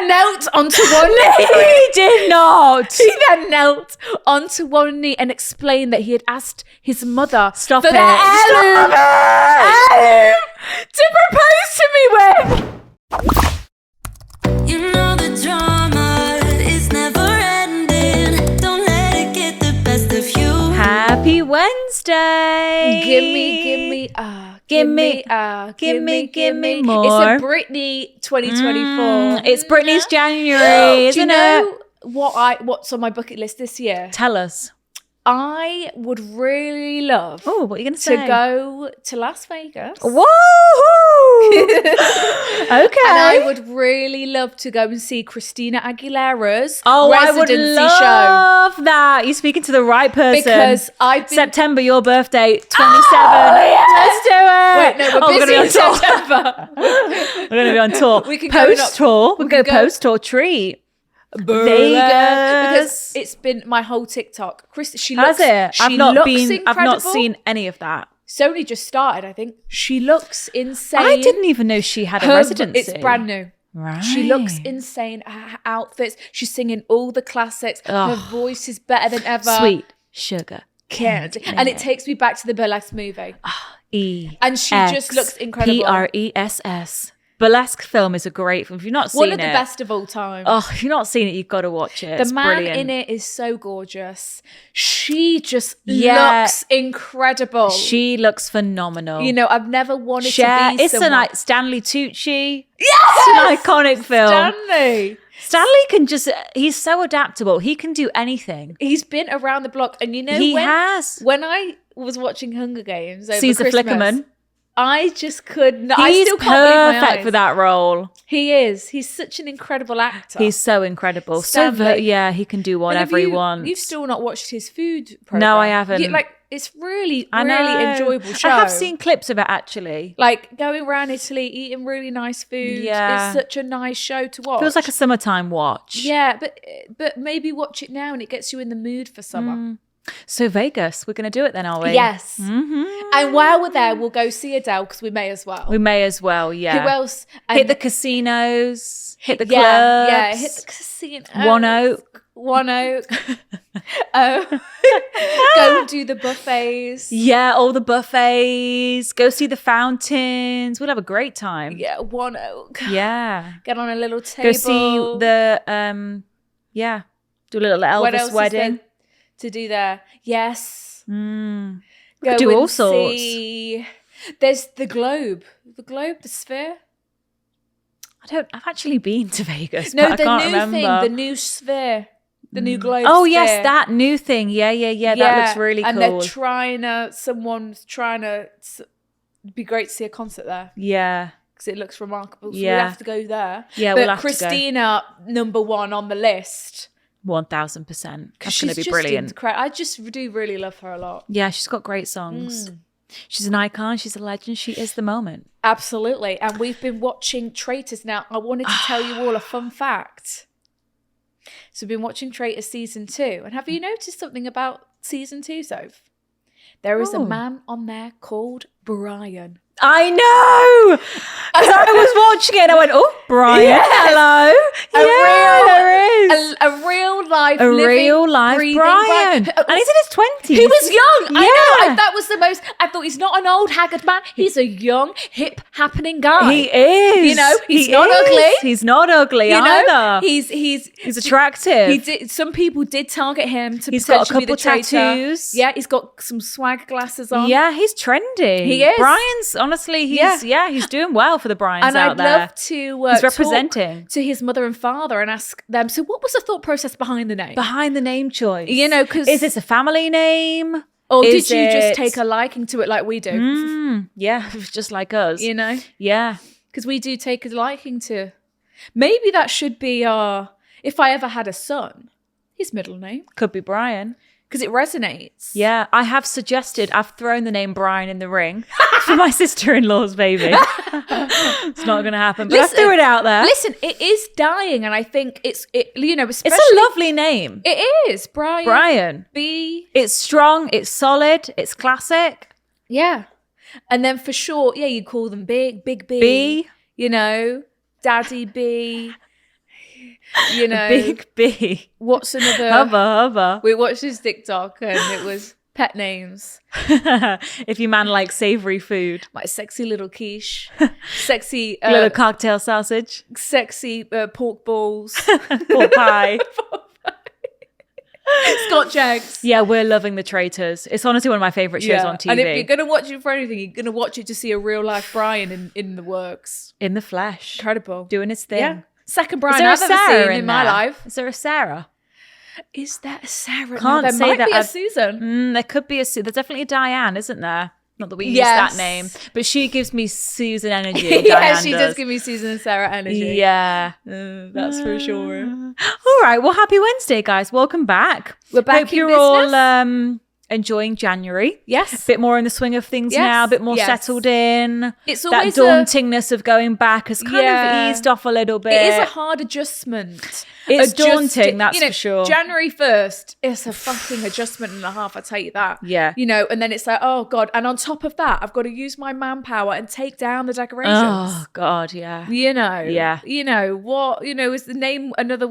then knelt onto one knee. He did not. He then knelt onto one knee and explained that he had asked his mother Stop for it. the heirloom to propose to me with. You know the drama is never ending. Don't let it get the best of you. Happy Wednesday. Give me more. It's a Britney 2024. It's Britney's January, Do you isn't know it? what's on my bucket list this year? Tell us. I would really love Oh, what are you going to say? to go to Las Vegas. Woohoo! Okay. And I would really love to go and see Christina Aguilera's I would residency love that. You're speaking to the right person. Because I've been... September, your birthday, 27. yes! Let's do it. Wait, no, we're busy in September. We're going to be on tour. We can go post-tour. We can go post-tour treat. Vegas. Because it's been my whole TikTok. She Has looks, it? She I've not looks been. incredible. I've not seen any of that. It's only just started, I think. She looks insane. I didn't even know she had a Her- residency. It's brand new. Right. She looks insane. Her outfits. She's singing all the classics. Her voice is better than ever. Sweet sugar Candy. And it takes me back to the Burlesque movie. E. And she just looks incredible. Press. Burlesque film is a great film. If you've not seen it, One of the best of all time. Oh, if you've not seen it, you've got to watch it. It's the man brilliant. in it is so gorgeous. She just Yeah. looks incredible. She looks phenomenal. You know, I've never wanted Cher, to be it's someone. Stanley Tucci. Yes! It's an iconic film. Stanley. Stanley can he's so adaptable. He can do anything. He's been around the block. And you know, He has. when I was watching Hunger Games over Caesar Christmas, Flickerman. I just could not. I He's still can't believe my perfect eyes. for that role. He is. He's such an incredible actor. He's so incredible. Stanley. Yeah, he can do And whatever he wants. You've still not watched his food program. No, I haven't. It's really, I really know. enjoyable show. I have seen clips of it actually. Like going around Italy, eating really nice food. Yeah. It's such a nice show to watch. Feels like a summertime watch. Yeah, but maybe watch it now and it gets you in the mood for summer. So Vegas, we're going to do it then, are we? Yes. Mm-hmm. And while we're there, we'll go see Adele because we may as well. We may as well, yeah. Who else? Hit the casinos, hit the clubs. Yeah, hit the casino. One Oak. One Oak. Go and do the buffets. Yeah, all the buffets. Go see the fountains. We'll have a great time. Yeah, One Oak. Yeah. Get on a little table. Go see the, do a little What Elvis else wedding. is there to do there? Yes. We Go could do and all sorts. see. There's the globe. The sphere. I've actually been to Vegas, No, but the I can't new remember. thing, the new sphere. The new globe Oh, sphere. yes, that new thing. Yeah. That looks really and cool. someone's trying to, it'd be great to see a concert there Yeah. because it looks remarkable. So Yeah. we'll have to go there. Yeah, but we'll have to go. Christina, number one on the list. 1000%. That's She's going to be just brilliant. I just do really love her a lot. Yeah, she's got great songs. She's an icon. She's a legend. She is the moment. Absolutely. And we've been watching Traitors. Now, I wanted to tell you all a fun fact. So we've been watching Traitors season 2. And have you noticed something about season 2, Soph? There is a man on there called Brian. I know! As I was watching it, I went, oh, Brian, Yes. hello. A real life, A living, real life breathing Brian. And he's in his 20s. He was young. Yeah. I know. That was the most. I thought he's not an old haggard man. He's a young, hip, happening guy. He is. You know, he's He not is. ugly. He's not ugly You know, either. he's attractive. He did. Some people did target him to He's got a potentially be the couple traitor. tattoos. Yeah, he's got some swag glasses on. Yeah, he's trendy. He is. Brian's, honestly, he's doing well for the Brians And out I'd there. love to He's talk representing. to his mother and father and ask them. So, what was the thought process behind the name? Behind the name choice. You know, 'cause- is this a family name? Or Is did you just it- take a liking to it like we do? Yeah, just like us. You know, Yeah. because we do take a liking to. Maybe that should be our. If I ever had a son, his middle name, Could be Brian. because it resonates. Yeah, I have suggested, I've thrown the name Brian in the ring for my sister-in-law's baby. It's not going to happen, but I threw it out there. Listen, it is dying, and I think especially It's a lovely name. It is Brian. Brian. B. It's strong, it's solid, it's classic. Yeah, and then for short, yeah, you call them Big B. B. You know, Daddy B. You know, Big B. what's another? Hubba. We watched his TikTok and it was pet names. If your man likes savoury food. My sexy little quiche, sexy Little cocktail sausage. sexy pork balls, Pork pie. Scotch eggs. Yeah, we're loving The Traitors. It's honestly one of my favourite shows on TV. And if you're going to watch it for anything, you're going to watch it to see a real life Brian in the works. In the flesh. Incredible. Doing his thing. Yeah. Second Is Brian there a I've ever Sarah seen in my there? life. Is there a Sarah? Is there a Sarah? Can't there say might that be a I've- Susan. There could be a There's definitely a Diane, isn't there? Not that we use Yes. that name, but she gives me Susan energy. Yeah, Diane she does give me Susan and Sarah energy. Yeah, That's for sure. All right. Well, happy Wednesday, guys. Welcome back. We're back Hope in you're business. all enjoying January. Yes. A bit more in the swing of things Yes, now. A bit more yes. settled in. It's That always dauntingness of going back has kind Yeah. of eased off a little bit. It is a hard adjustment. It's daunting, that's for sure. January 1st, it's a fucking adjustment and a half, I tell you that. Yeah. You know, and then it's like, oh God. And on top of that, I've got to use my manpower and take down the decorations. Oh God, yeah. You know. Yeah. You know, what, you know, is the name another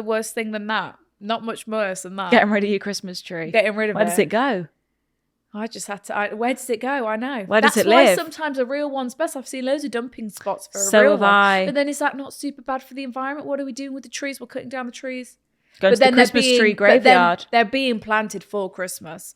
worse thing than that? Not much worse than that. Getting rid of your Christmas tree. Getting rid of Where does it go? I just had to. Where does it go? I know. Where does That's it why live? sometimes a real one's best. I've seen loads of dumping spots for a So real have one. I. But then is that not super bad for the environment? What are we doing with the trees? We're cutting down the trees. Go to the they're Christmas tree graveyard. They're being planted for Christmas.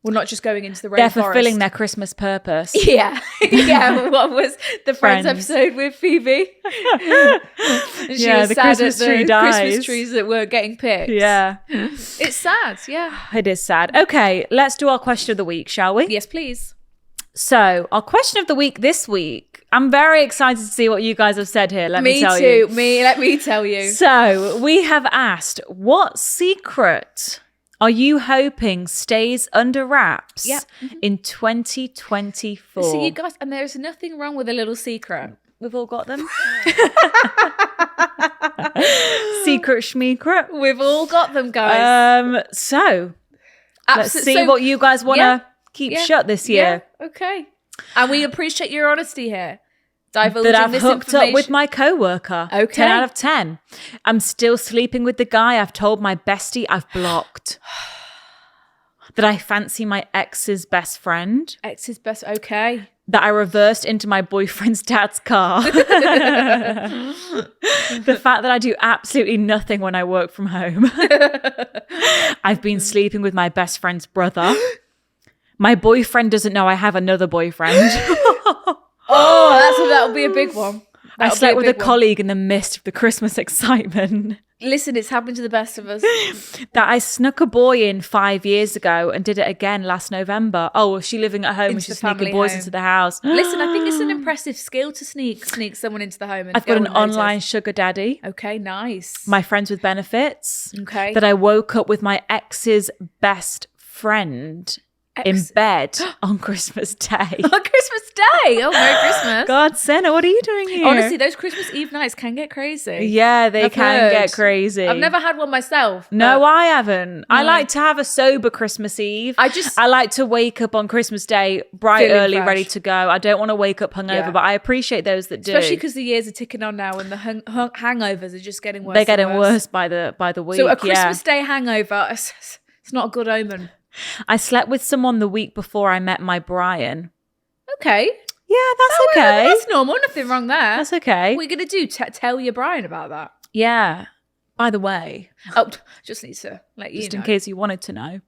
We're not just going into the rainforest. They're fulfilling their Christmas purpose. Yeah. Yeah. What was the Friends Friends. episode with Phoebe? And she Yeah, was the sad Christmas at tree the dies. Christmas trees that were getting picked. Yeah, It's sad. Yeah. it is sad. Okay, let's do our question of the week, shall we? Yes, please. So, our question of the week this week, I'm very excited to see what you guys have said here. Let me Me tell too. you. Let me tell you. So, we have asked, what secret are you hoping stays under wraps Yeah. in 2024? So you guys, and there's nothing wrong with a little secret. We've all got them. Secret schmeecret. We've all got them, guys. So, let's Absol- see so- what you guys want to yeah, keep yeah, shut this year. Yeah, okay. And we appreciate your honesty here. Divulging That I've this hooked up with information. my coworker. Okay. 10 out of 10. I'm still sleeping with the guy I've told my bestie I've blocked. That I fancy my ex's best friend. Ex's best. Okay. That I reversed into my boyfriend's dad's car. The fact that I do absolutely nothing when I work from home. I've been sleeping with my best friend's brother. My boyfriend doesn't know I have another boyfriend. Oh, that'll be a big one. I That'll be slept with a big one. colleague in the midst of the Christmas excitement. Listen, it's happened to the best of us. That I snuck a boy in 5 years ago and did it again last November. Oh, was she living at home and Into she's the sneaking family boys home. into the house? Listen, I think it's an impressive skill to sneak someone into the home. And I've got go an unnoticed. online sugar daddy. Okay, nice. My friends with benefits. Okay. That I woke up with my ex's best friend in Ex- bed on Christmas Day. On Christmas Day. Oh, Merry Christmas. God, Senna, what are you doing here? Honestly, those Christmas Eve nights can get crazy. yeah, they I've can heard. get crazy. I've never had one myself. No, but I haven't. I No. like to have a sober Christmas Eve. I like to wake up on Christmas Day bright Feeling early, fresh. ready to go. I don't want to wake up hungover, Yeah. but I appreciate those that do. especially because the years are ticking on now and the hangovers are just getting worse. they're and getting worse by the week. So a yeah. Christmas Day hangover, it's not a good omen. I slept with someone the week before I met my Brian. Okay. Yeah, that's Oh, well, okay. that's normal. Nothing wrong there. That's okay. What are you going to do? Tell your Brian about that? Yeah. By the way, Oh, just need to let you just know. in case you wanted to know,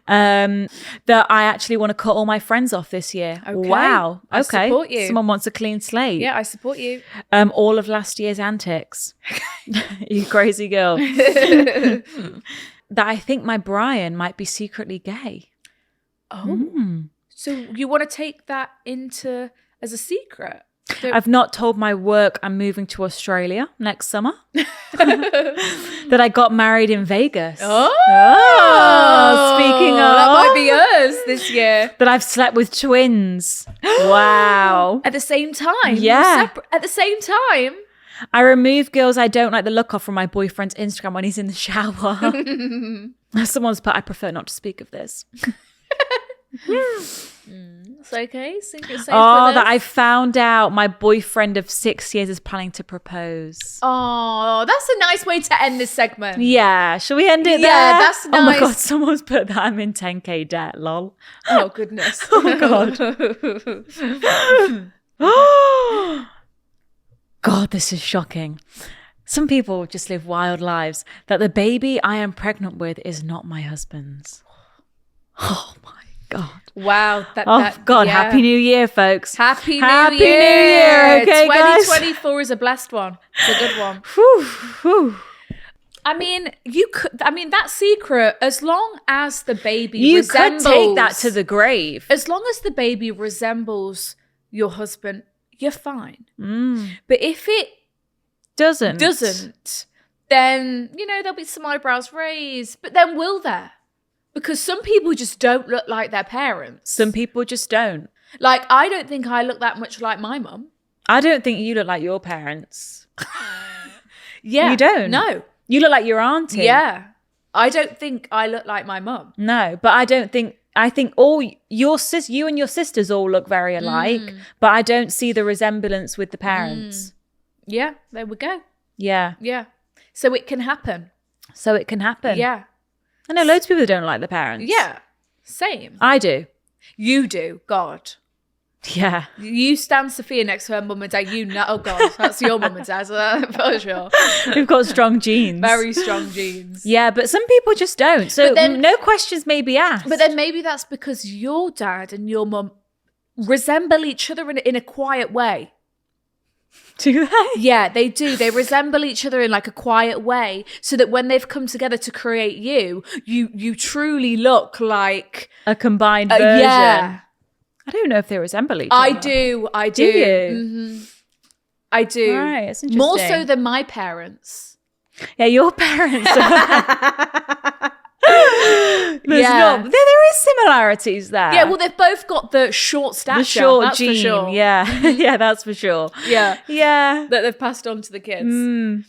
that I actually want to cut all my friends off this year. Okay. Wow. I Okay. support you. Someone wants a clean slate. Yeah, I support you. All of last year's antics. You crazy girl. That I think my Brian might be secretly gay. Oh. So you want to take that into as a secret? I've not told my work I'm moving to Australia next summer. That I got married in Vegas. Oh, Speaking of, that might be us this year. that I've slept with twins. Wow. At the same time? Yeah. At the same time? I remove girls I don't like the look of from my boyfriend's Instagram when he's in the shower. Someone's put, I prefer not to speak of this. It's okay. Sink it safe Oh, with that us. I found out my boyfriend of 6 years is planning to propose. Oh, that's a nice way to end this segment. Yeah, shall we end it there? Yeah, that's Oh my nice. god, someone's put that I'm in 10k debt, lol. Oh, goodness. God, this is shocking. Some people just live wild lives. That the baby I am pregnant with is not my husband's. Oh my God. Wow. Oh God, Happy New Year, folks. Happy New Happy Year. New Year, okay, guys? 2024 is a blessed one. It's a good one. Whew, whew. I mean, that secret, as long as the baby You resembles... could take that to the grave. As long as the baby resembles your husband, you're fine. Mm. But if it Doesn't. then, there'll be some eyebrows raised. But then will there? Because some people just don't look like their parents. Some people just don't. Like, I don't think I look that much like my mum. I don't think you look like your parents. Yeah. You don't? No. You look like your auntie. Yeah. I don't think I look like my mum. No, but I think all you and your sisters all look very alike, but I don't see the resemblance with the parents. Yeah, there we go. Yeah. Yeah. So it can happen. So it can happen. Yeah. I know loads of people that don't like the parents. Yeah. Same. I do. You do. God. Yeah. You stand Sophia next to her mum and dad. You know, oh God, that's your mum and dad, for sure. We've got strong genes. Very strong genes. Yeah, but some people just don't. So But then- no questions may be asked. But then maybe that's because your dad and your mum resemble each other in a quiet way. do they? Yeah, they do. They resemble each other in like a quiet way, so that when they've come together to create you truly look like A combined version. yeah. I don't know if they resemble each I other. do. I Do do. you? I do. Right, it's More so interesting. than my parents. Yeah, your parents. There's Yeah. not. There is similarities there. Yeah, well, they've both got the short stature. the short that's gene. for sure. Yeah, yeah, that's for sure. Yeah. Yeah, That they've passed on to the kids.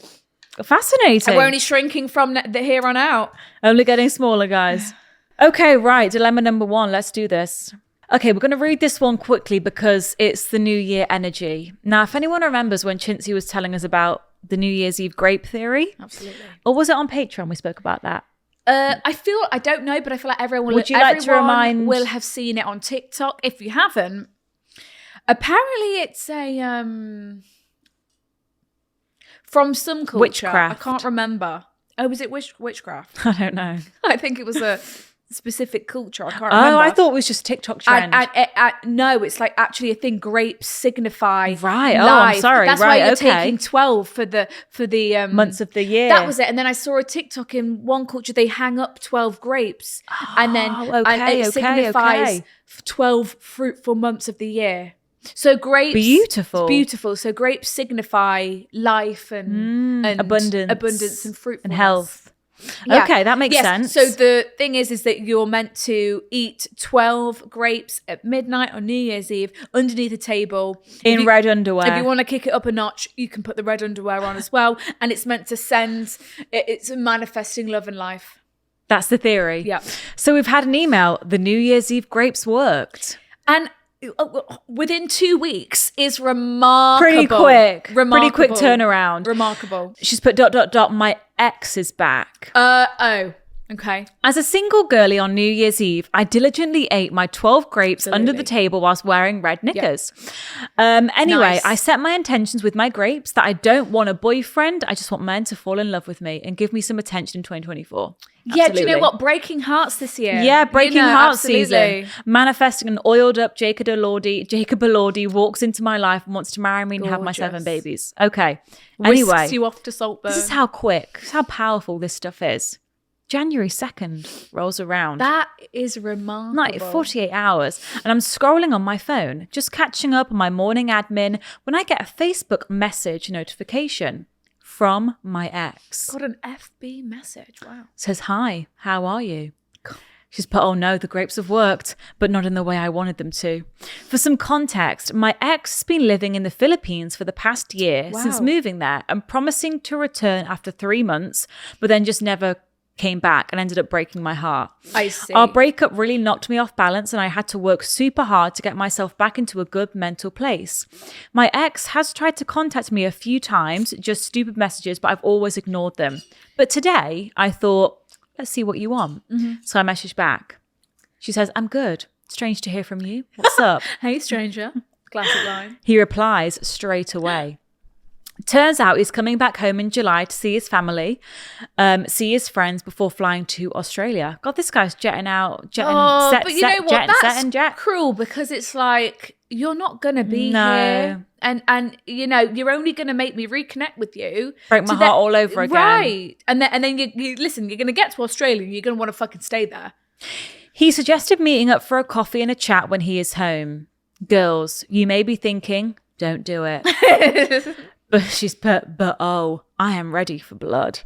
fascinating. And we're only shrinking from the here on out. Only getting smaller, guys. Okay, right. Dilemma number 1. Let's do this. Okay, we're going to read this one quickly because it's the New Year energy. Now, if anyone remembers when Chintzy was telling us about the New Year's Eve grape theory, Absolutely. or was it on Patreon we spoke about that? I don't know, but I feel like everyone Would you like to remind- will have seen it on TikTok. If you haven't, apparently it's a from some culture. Witchcraft. I can't remember. Oh, was it witchcraft? I don't know. I think it was a specific culture. I can't remember. Oh, I thought it was just TikTok trend. No, it's like actually a thing. Grapes signify Right. Oh, I'm life. sorry. That's Right, why you're okay. taking 12 for the Months of the year. That was it. And then I saw a TikTok in one culture. They hang up 12 grapes, and then okay, it okay, signifies okay. 12 fruitful months of the year. So grapes, Beautiful. beautiful. So grapes signify life and abundance and fruitfulness and health. Yeah. Okay, that makes Yes. sense. So the thing is that you're meant to eat 12 grapes at midnight on New Year's Eve underneath a table. in red underwear. If you want to kick it up a notch, you can put the red underwear on as well. And it's meant to it's manifesting love and life. That's the theory. Yeah. So we've had an email. The New Year's Eve grapes worked. And within 2 weeks is remarkable. Pretty quick. Remarkable. Pretty quick turnaround. Remarkable. She's put ... My ex is back. Oh, okay. As a single girlie on New Year's Eve, I diligently ate my 12 grapes under the Absolutely. table whilst wearing red knickers. Anyway, Nice. I set my intentions with my grapes that I don't want a boyfriend. I just want men to fall in love with me and give me some attention in 2024. Yeah, do you Absolutely. know what? Breaking hearts this year. Yeah, breaking heart absolutely. season. Manifesting an oiled up Jacob Elordi walks into my life and wants to marry me and have my 7 Gorgeous. babies. Okay. Whisks Anyway, you off to Saltburn. this is how quick, this is how powerful this stuff is. January 2nd rolls around. That is remarkable. Like 48 hours. And I'm scrolling on my phone, just catching up on my morning admin when I get a Facebook message notification from my ex. Got an FB message. Wow. Says, hi, how are you? She's put, oh no, the grapes have worked, but not in the way I wanted them to. For some context, my ex has been living in the Philippines for the past year since Wow. moving there and promising to return after 3 months, but then just never came back and ended up breaking my heart. I see. Our breakup really knocked me off balance and I had to work super hard to get myself back into a good mental place. My ex has tried to contact me a few times, just stupid messages, but I've always ignored them. But today I thought, let's see what you want. So I messaged back. She says, I'm good. Strange to hear from you. What's up? Hey, stranger. Classic line. He replies straight away. Turns out he's coming back home in July to see his family, see his friends before flying to Australia. God, this guy's jetting out, but you know what? That's cruel because it's like, you're not going to be here. And you know, you're only going to make me reconnect with you. Break my heart all over again. Right. And then you listen, you're going to get to Australia and you're going to want to fucking stay there. He suggested meeting up for a coffee and a chat when he is home. Girls, you may be thinking, don't do it. But she's put, I am ready for blood.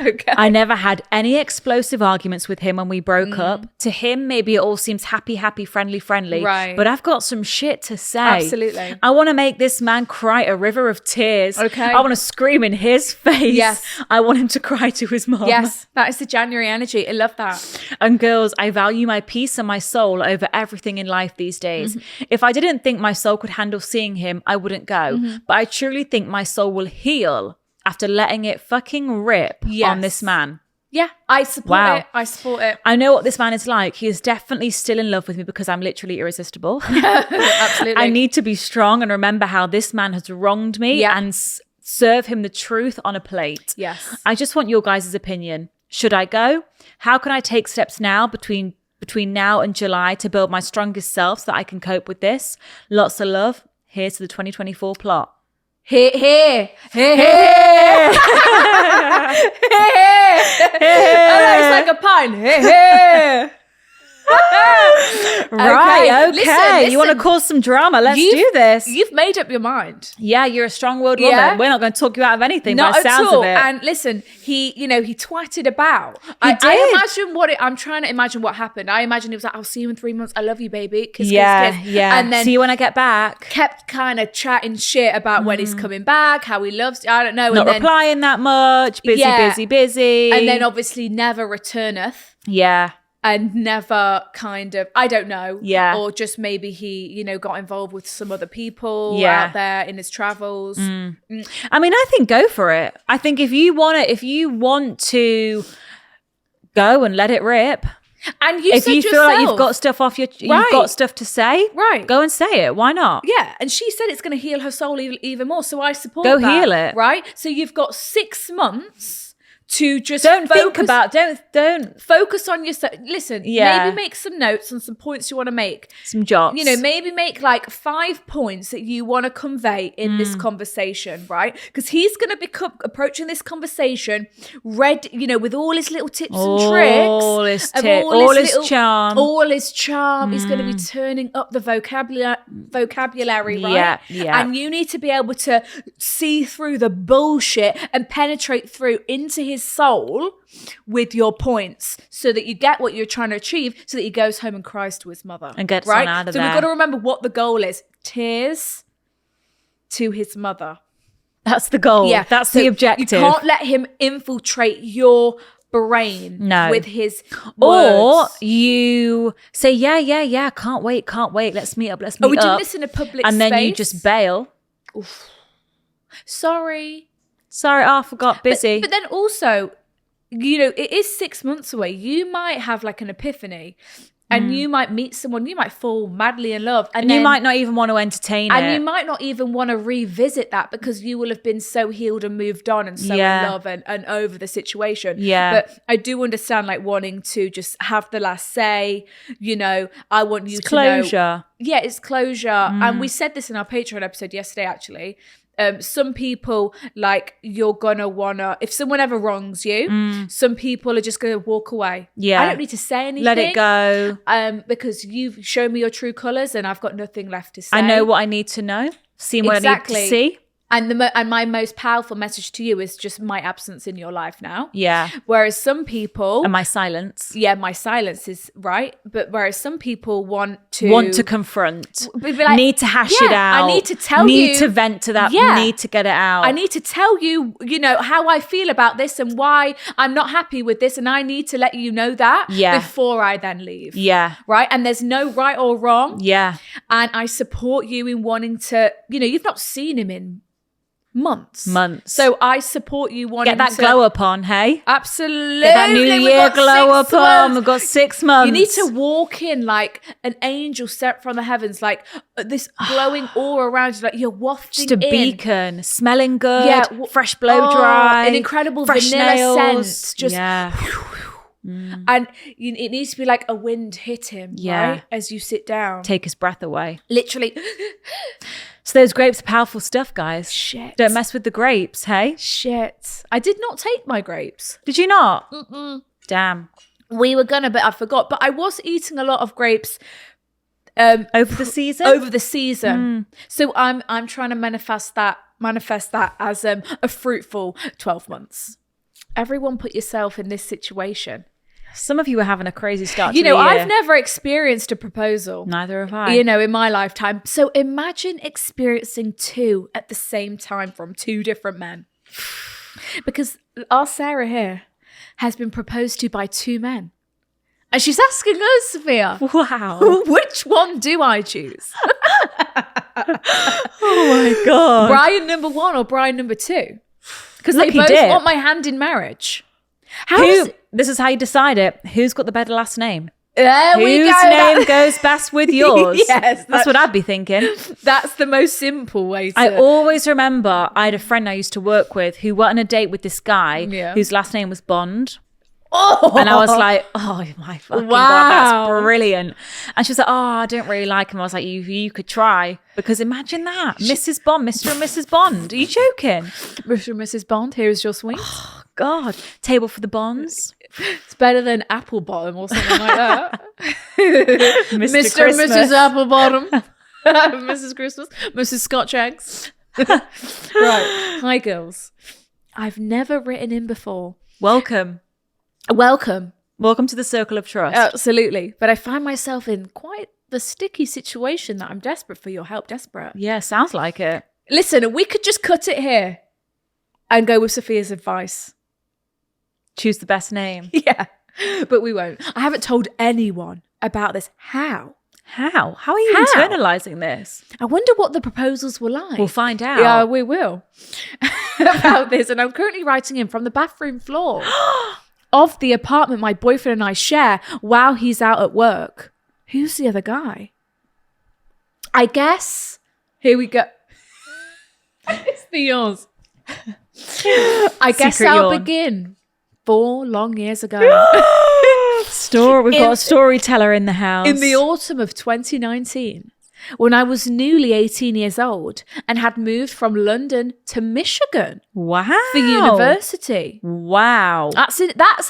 Okay. I never had any explosive arguments with him when we broke up. To him, maybe it all seems happy, friendly. Right. But I've got some shit to say. Absolutely. I want to make this man cry a river of tears. Okay. I want to scream in his face. Yes. I want him to cry to his mom. Yes, that is the January energy. I love that. And girls, I value my peace and my soul over everything in life these days. If I didn't think my soul could handle seeing him, I wouldn't go. But I truly think my soul will heal after letting it fucking rip on this man. Yeah, I support it. I support it. I know what this man is like. He is definitely still in love with me because I'm literally irresistible. Absolutely. I need to be strong and remember how this man has wronged me and serve him the truth on a plate. Yes. I just want your guys' opinion. Should I go? How can I take steps now between now and July to build my strongest self so that I can cope with this? Lots of love. Here's to the 2024 plot. Here. It's like a pun. Here. Right, okay. Listen. You want to cause some drama? Let's do this. You've made up your mind. Yeah, you're a strong-willed woman. Yeah. We're not going to talk you out of anything. Not by the at sounds all. of it. And listen, he twatted about. I did. imagine I'm trying to imagine what happened. I imagine he was like, "I'll see you in 3 months. I love you, baby." Kiss, yeah, kiss, kiss. yeah. And then see you when I get back. kept kind of chatting shit about when he's coming back, how he loves you. I don't know. Not and then, replying that much. Busy. And then obviously never returneth. Yeah. And never kind of, I don't know. Yeah. Or just maybe he, got involved with some other people Yeah. out there in his travels. I mean, I think go for it. I think if you want to go and let it rip. And if you feel like you've got stuff you've got stuff to say, right? Go and say it. Why not? Yeah, and she said it's going to heal her soul even more. So I support Go that, heal it. right? So you've got 6 months to just don't focus on yourself. Listen, Yeah. maybe make some notes on some points you want to make. some jots. Maybe make like 5 points that you want to convey in this conversation, right? Because he's going to be approaching this conversation with all his little tips and tricks. All his of tips, all his charm. All his charm. He's going to be turning up the vocabulary, right? Yeah, yeah. And you need to be able to see through the bullshit and penetrate through into his soul with your points so that you get what you're trying to achieve, so that he goes home and cries to his mother And gets right on out of so there. we've got to remember what the goal is. Tears to his mother. That's the goal. Yeah, That's so the objective. You can't let him infiltrate your brain No. with his Or words. you say, yeah, can't wait. Let's meet up. Or we do this in a public and then you space. just bail. Sorry. Sorry, I forgot, busy. But then also, it is 6 months away. You might have like an epiphany and you might meet someone, you might fall madly in love. and you might not even want to entertain And it. you might not even want to revisit that because you will have been so healed and moved on and so in love and over the situation. Yeah. But I do understand like wanting to just have the last say, I want you It's to know. closure. Yeah, it's closure. And we said this in our Patreon episode yesterday, actually. Some people, like, you're gonna wanna, if someone ever wrongs you, some people are just gonna walk away. Yeah. I don't need to say anything. Let it go. Because you've shown me your true colours and I've got nothing left to say. I know what I need to know. Seen what I need to see. And and my most powerful message to you is just my absence in your life now. Yeah. Whereas some people, And my silence. yeah, my silence is right. But whereas some people want to confront, be like, need to hash yeah, it out. I need to tell need you, to vent to that. Yeah. Need to get it out. I need to tell you, you know, how I feel about this and why I'm not happy with this. And I need to let you know that before I then leave. Yeah. Right. And there's no right or wrong. Yeah. And I support you in wanting to, you know, you've not seen him in months. So I support you wanting Get that to glow up on, hey? Absolutely. Get that New We've Year got glow 6 up on. months. We've got 6 months. You need to walk in like an angel sent from the heavens, like this glowing aura around you, like you're wafting just a in. beacon, smelling good, Yeah, fresh blow dry, an incredible fresh vanilla nails. scent. Just yeah. and it needs to be like a wind hit him, right? As you sit down. Take his breath away. Literally. So those grapes are powerful stuff, guys. Shit. Don't mess with the grapes, hey? Shit. I did not take my grapes. Did you not? Mm-mm. Damn. We were gonna, but I forgot. But I was eating a lot of grapes over the season. So I'm trying to manifest that as a fruitful 12 months. Everyone put yourself in this situation. Some of you are having a crazy start to You know, the year. I've never experienced a proposal. Neither have I. You know, in my lifetime. So imagine experiencing 2 at the same time from 2 different men. Because our Sarah here has been proposed to by 2 men. And she's asking us, Sophia, Wow. which one do I choose? Oh my God. Brian number 1 or Brian number 2? Because they Lucky both dip. want my hand in marriage. How does This is how you decide it. Who's got the better last name? there we Whose go. name goes best with yours? Yes, That's what I'd be thinking. That's the most simple way to... I always remember I had a friend I used to work with who went on a date with this guy whose last name was Bond. Oh! And I was like, oh my fucking God, that's brilliant. And she was like, oh, I don't really like him. I was like, you could try. Because imagine that. Mrs. Bond, Mr. and Mrs. Bond. Are you joking? Mr. and Mrs. Bond, here is your sweet. God. Table for the Bonds. It's better than apple bottom or something like that. Mr. Mr. and Christmas. Mrs. Apple Bottom. Mrs. Christmas. Mrs. Scotch Eggs. Right. Hi, girls. I've never written in before. Welcome. Welcome. Welcome to the circle of trust. Absolutely. But I find myself in quite the sticky situation that I'm desperate for your help. Desperate. Yeah, sounds like it. Listen, we could just cut it here and go with Sophia's advice. Choose the best name. Yeah. But we won't. I haven't told anyone about this. How? How? How are you How? internalizing this? I wonder what the proposals were like. We'll find out. Yeah, we will. About this. And I'm currently writing in from the bathroom floor of the apartment my boyfriend and I share while he's out at work. Who's the other guy? I guess. Here we go. It's the yours. I guess Secret I'll yawn. begin 4 long years ago. We've got a storyteller in the house. In the autumn of 2019, when I was newly 18 years old and had moved from London to Michigan Wow. for university. Wow. That's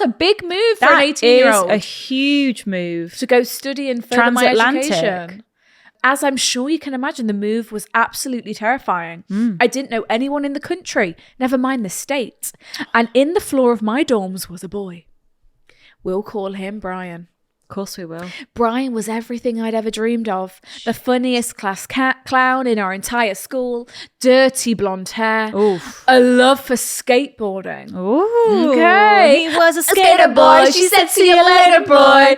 a big move for That an 18-year-old. is a huge move. To go study and further my Transatlantic. education. As I'm sure you can imagine, the move was absolutely terrifying. I didn't know anyone in the country, never mind the state. And in the floor of my dorms was a boy. We'll call him Brian. Of course we will. Brian was everything I'd ever dreamed of. The funniest class clown in our entire school, dirty blonde hair, Oof. a love for skateboarding. Ooh. Okay. He was a Skater boy, she said, see you later, boy.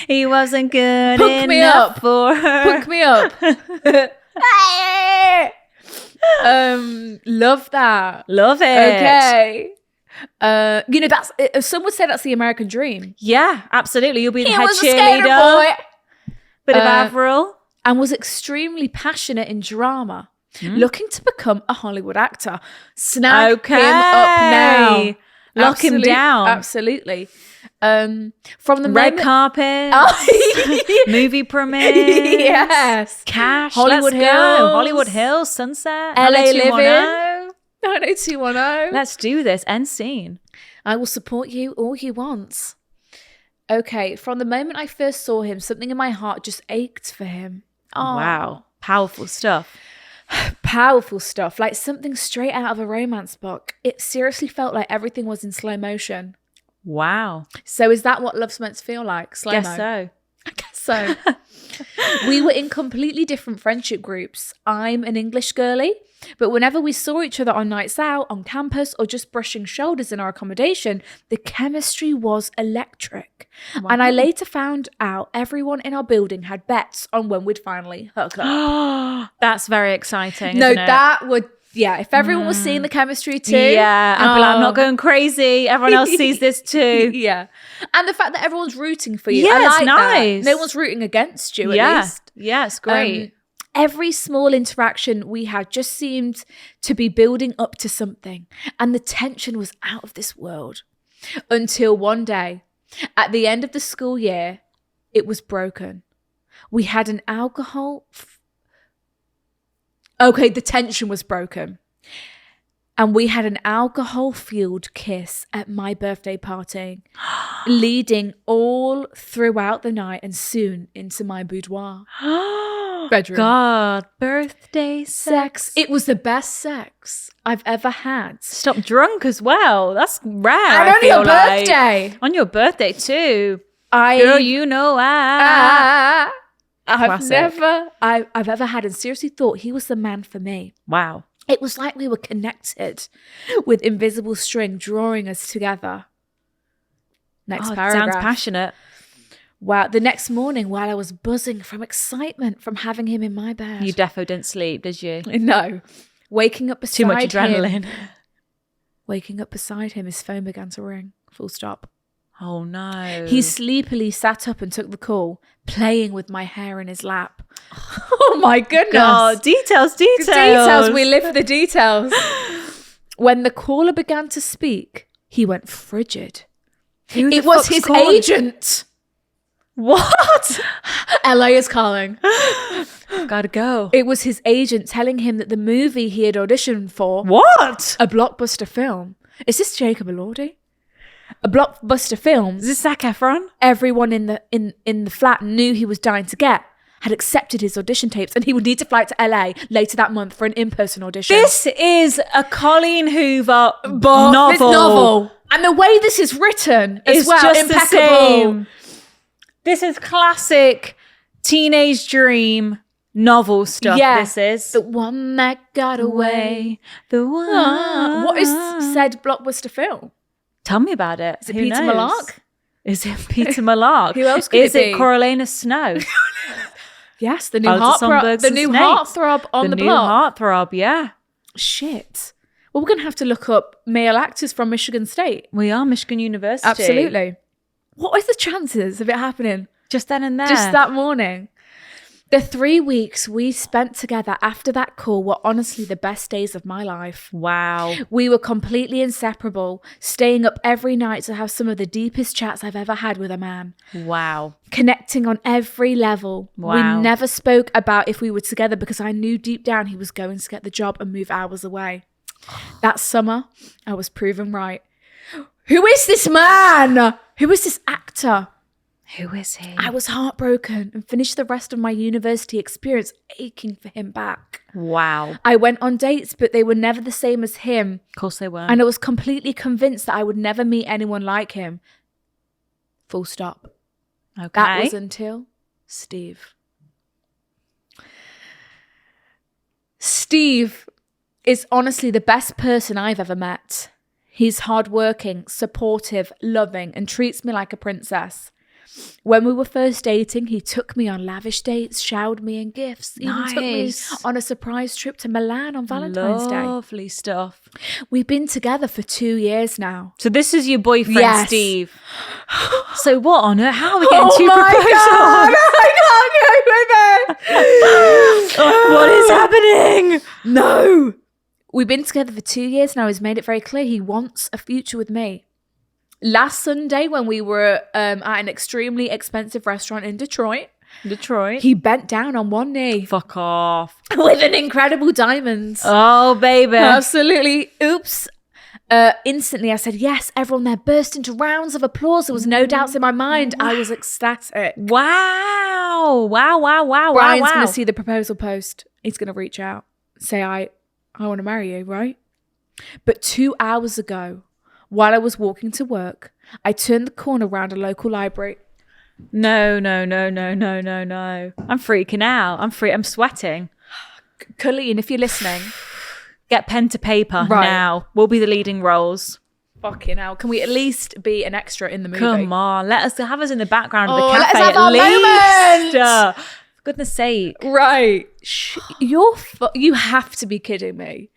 He wasn't good Hook me enough up. for her. Hook me up. Love that. Love it. Okay. You know, that's some would say that's the American dream. Yeah, absolutely. You'll be the He head was a skater cheerleader. boy Bit of Avril. and was extremely passionate in drama, looking to become a Hollywood actor. Snag him up now. Lock him down. Absolutely. From the Red moment- carpet. Oh, Movie premiere. yes. Cash. Hollywood let's go. Hills. Hollywood Hills. Sunset. LA 90210. 90210. Let's do this. End scene. I will support you all you want. Okay, from the moment I first saw him, something in my heart just ached for him. Oh. Wow. Powerful stuff. Powerful stuff, like something straight out of a romance book. It seriously felt like everything was in slow motion. Wow. So is that what love's meant to feel like? Slow-mo? Guess so. I guess so. We were in completely different friendship groups. I'm an English girly, but whenever we saw each other on nights out, on campus, or just brushing shoulders in our accommodation, the chemistry was electric. And I later found out everyone in our building had bets on when we'd finally hook up. That's very exciting. No, isn't it? that would, yeah, if everyone was seeing the chemistry too. Yeah, I'd be like, I'm not going crazy. Everyone else sees this too. Yeah. And the fact that everyone's rooting for you. Yeah, I it's like nice. that. No one's rooting against you, at Yeah. least. Yeah, it's great. Every small interaction we had just seemed to be building up to something, and the tension was out of this world. Until one day, at the end of the school year, it was broken. We had an Okay, the tension was broken. And we had an alcohol-fueled kiss at my birthday party, leading all throughout the night and soon into my boudoir. Bedroom. God, birthday sex. It was the best sex I've ever had. Stop drunk as well. That's rare. And I on feel your like. birthday. On your birthday too. Girl, Girl, you know I've Classic. I've ever had and seriously thought he was the man for me. Wow. It was like we were connected with invisible string drawing us together. Next paragraph. Sounds passionate. Wow. The next morning, while I was buzzing from excitement from having him in my bed. You defo didn't sleep, did you? No. Waking up beside Too much him. adrenaline. Waking up beside him, his phone began to ring. Full stop. Oh no. He sleepily sat up and took the call, playing with my hair in his lap. Oh my goodness. God, details. Details. We live for the details. When the caller began to speak, he went frigid. It was his agent. What? LA is calling. Gotta go. It was his agent telling him that the movie he had auditioned for, What? a blockbuster film. Is this Jacob Elordi? A blockbuster film. Is this Zac Efron? Everyone in the flat knew he was dying to get, had accepted his audition tapes, and he would need to fly to LA later that month for an in-person audition. This is a Colleen Hoover This novel. And the way this is written as is well, just impeccable. the same. This is classic teenage dream novel stuff. Yeah. This is The one that got away. The one. What is said blockbuster film? Tell me about it. Is it Who Peter knows? Malark? Is it Peter Malark? Who else could is it be? Coriolanus Snow? Yes, the new Baltus Songbirds the and new Snakes. heartthrob on the new block. heartthrob, yeah. Shit. Well, we're going to have to look up male actors from Michigan State. We are Michigan University. Absolutely. What are the chances of it happening Just then and there. just that morning? The 3 weeks we spent together after that call were honestly the best days of my life. Wow. We were completely inseparable, staying up every night to have some of the deepest chats I've ever had with a man. Wow. Connecting on every level. Wow. We never spoke about if we were together because I knew deep down he was going to get the job and move hours away. That summer, I was proven right. Who is this man? Who is this actor? Who is he? I was heartbroken and finished the rest of my university experience aching for him back. Wow. I went on dates, but they were never the same as him. Of course they were. And I was completely convinced that I would never meet anyone like him. Full stop. Okay. That was until Steve. Steve is honestly the best person I've ever met. He's hardworking, supportive, loving, and treats me like a princess. When we were first dating, he took me on lavish dates, showered me in gifts, even took me Nice. on a surprise trip to Milan on Valentine's Day. Lovely stuff. We've been together for 2 years now. So this is your boyfriend, Yes. Steve. So what on earth? How are we getting two God, proposals? I can't go with it. What is happening? No. We've been together for 2 years now. He's made it very clear he wants a future with me. Last Sunday, when we were at an extremely expensive restaurant in Detroit, Detroit. he bent down on one knee Fuck off. with an incredible diamond. Oh, baby. Absolutely. Oops. Instantly, I said, yes, everyone there burst into rounds of applause. There was no doubts in my mind. I was ecstatic. Wow. Wow. Brian's wow. going to see the proposal post. He's going to reach out. say I want to marry you, right? But 2 hours ago, while I was walking to work, I turned the corner around a local library. No. I'm freaking out. I'm sweating. Colleen, if you're listening, Get pen to paper Right. now. We'll be the leading roles. fucking hell, can we at least be an extra in the movie? Come on, have us in the background of Oh, the let's cafe have at our least. moment. For goodness sake. Right. You have to be kidding me.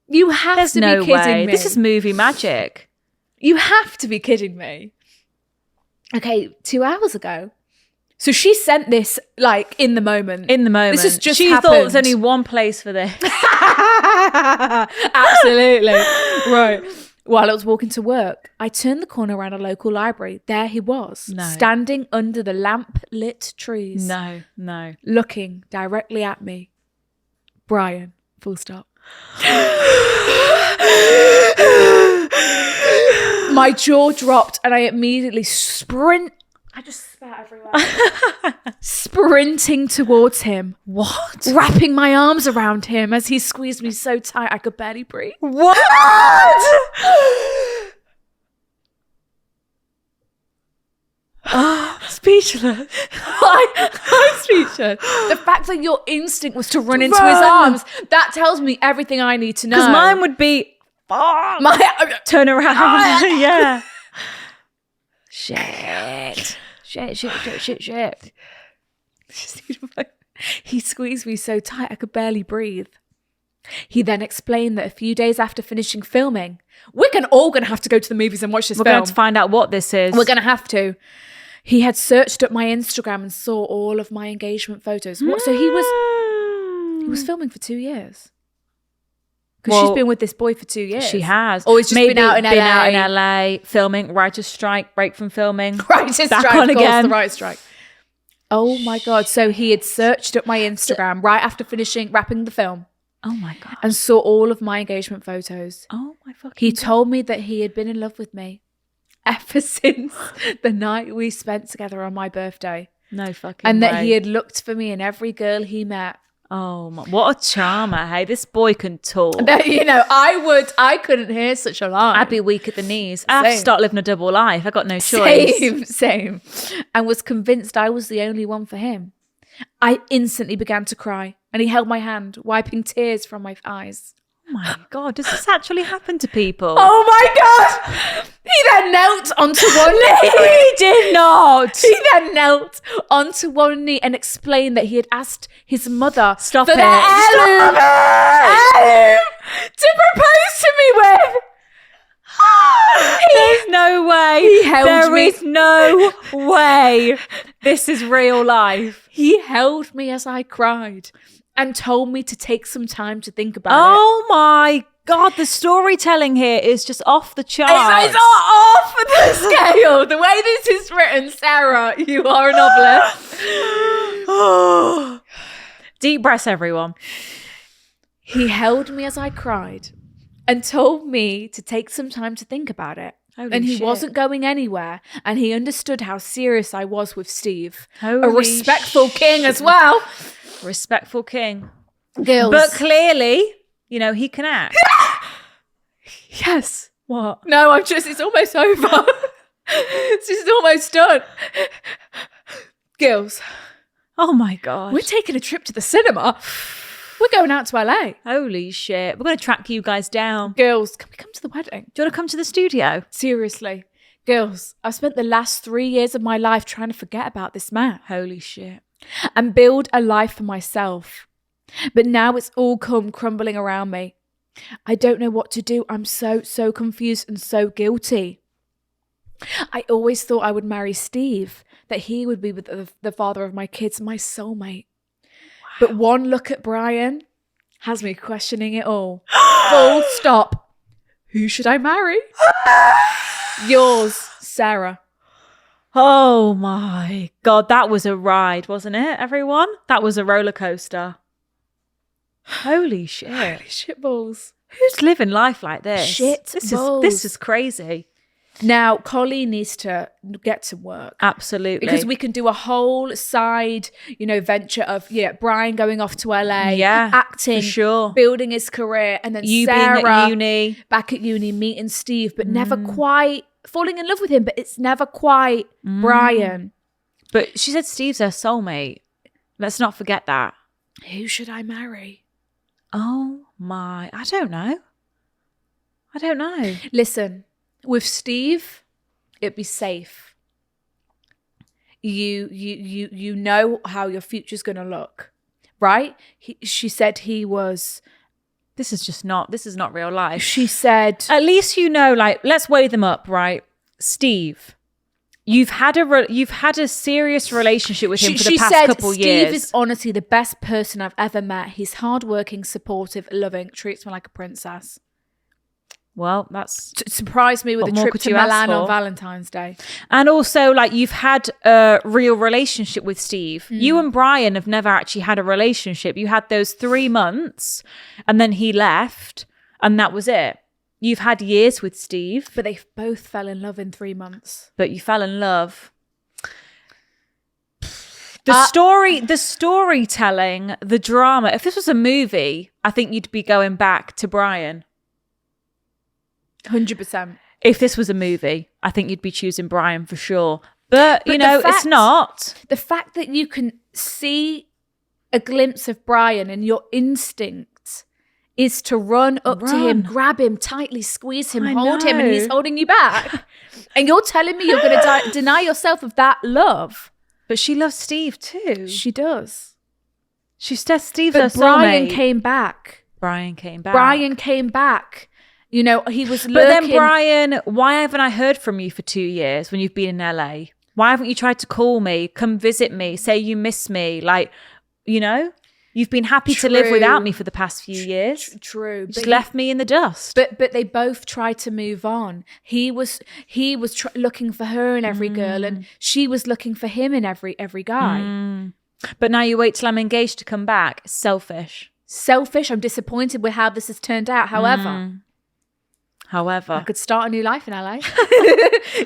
You have There's to no be kidding way. me. This is movie magic. You have to be kidding me. Okay, 2 hours ago. So she sent this like in the moment. In the moment. This has just she happened. thought there's only one place for this. Absolutely. Right. While I was walking to work, I turned the corner around a local library. There he was, No. standing under the lamp-lit trees. No. Looking directly at me. Brian. Full stop. My jaw dropped and I immediately I just spat everywhere. Sprinting towards him, What? wrapping my arms around him as he squeezed me so tight I could barely breathe. What? Speechless. I'm speechless. The fact that your instinct was to run into his Run. arms, that tells me everything I need to know. Because mine would be turn around. Yeah. Shit. He squeezed me so tight I could barely breathe. He then explained that a few days after finishing filming, we're all going to have to go to the movies and watch this We're film. going to find out what this is. We're going to have to. He had searched up my Instagram and saw all of my engagement photos. So he was filming for 2 years. Because she's Well, been with this boy for 2 years. She has. Or he's just been out in LA, filming, writer's strike, break from filming. Writer's Back strike, on of course, again. the writer's strike. Oh my God. So he had searched up my Instagram right after wrapping the film Oh my God. and saw all of my engagement photos. Oh my fucking He God. told me that he had been in love with me ever since the night we spent together on my birthday. No fucking And that way. he had looked for me in every girl he met. Oh my, what a charmer. Hey, this boy can talk. That, I couldn't hear such a lie. I'd be weak at the knees. I have to Same. start living a double life. I got no choice. Same. And was convinced I was the only one for him. I instantly began to cry and he held my hand, wiping tears from my eyes. Oh my God, does this actually happen to people? Oh my God! He then knelt onto one knee. he did not. He then knelt onto one knee and explained that he had asked his mother Stop for it. the heirloom, to propose to me with. There's no way. He held There me. is no way. This is real life. He held me as I cried and told me to take some time to think about Oh my God, the storytelling here is just off the it. charts. It's all off the scale. The way this is written, Sarah, you are a novelist. Deep breaths, everyone. He held me as I cried and told me to take some time to think about it. Holy and he shit. wasn't going anywhere. And he understood how serious I was with Steve. a Holy respectful king as well. Respectful king. Girls. But clearly, he can act. yes. What? No, it's almost over. It's just almost done. Girls, Oh my God. we're taking a trip to the cinema. We're going out to LA. Holy shit. We're going to track you guys down. Girls, can we come to the wedding? Do you want to come to the studio? Seriously. Girls, I've spent the last 3 years of my life trying to forget about this man Holy shit. and build a life for myself. But now it's all come crumbling around me. I don't know what to do. I'm so confused and so guilty. I always thought I would marry Steve, that he would be with the father of my kids, my soulmate. But one look at Brian has me questioning it all. Full stop. Who should I marry? Yours, Sarah. Oh my God. That was a ride, wasn't it, everyone? That was a roller coaster. Holy shit. Holy shit balls. Who's living life like this? Shit This balls. is crazy. Now, Colleen needs to get to work. Absolutely. Because we can do a whole side, venture of Brian going off to LA, acting, for sure, building his career, and then you Sarah being at uni, back at uni, meeting Steve, but never quite falling in love with him. But it's never quite Brian. But she said Steve's her soulmate. Let's not forget that. Who should I marry? Oh my! I don't know. Listen. With Steve, it'd be safe. You know how your future's going to look, right? She said he was. This is not real life. She said, at least let's weigh them up, right? Steve, you've had a serious relationship with him for the past couple years. Steve is honestly the best person I've ever met. He's hardworking, supportive, loving, treats me like a princess. Well, that's surprised me with a trip to Milan on Valentine's Day. And also, you've had a real relationship with Steve. You and Brian have never actually had a relationship. You had those 3 months and then he left and that was it. You've had years with Steve. But they both fell in love in 3 months. But you fell in love. The storytelling, the drama. If this was a movie, I think you'd be going back to Brian. 100%. If this was a movie, I think you'd be choosing Brian for sure. But it's not. The fact that you can see a glimpse of Brian and your instinct is to run up to him, grab him, tightly squeeze him, hold him, and he's holding you back. And you're telling me you're going to deny yourself of that love. But she loves Steve too. She does. She says Steve's her soulmate. Brian came back. Brian came back. He was lurking. But then, Brian, why haven't I heard from you for 2 years when you've been in LA? Why haven't you tried to call me, come visit me, say you miss me? You've been happy to live without me for the past few years. True. Just left me in the dust. But they both tried to move on. He was looking for her in every girl, and she was looking for him in every guy. But now you wait till I'm engaged to come back. Selfish. I'm disappointed with how this has turned out. However, I could start a new life in LA.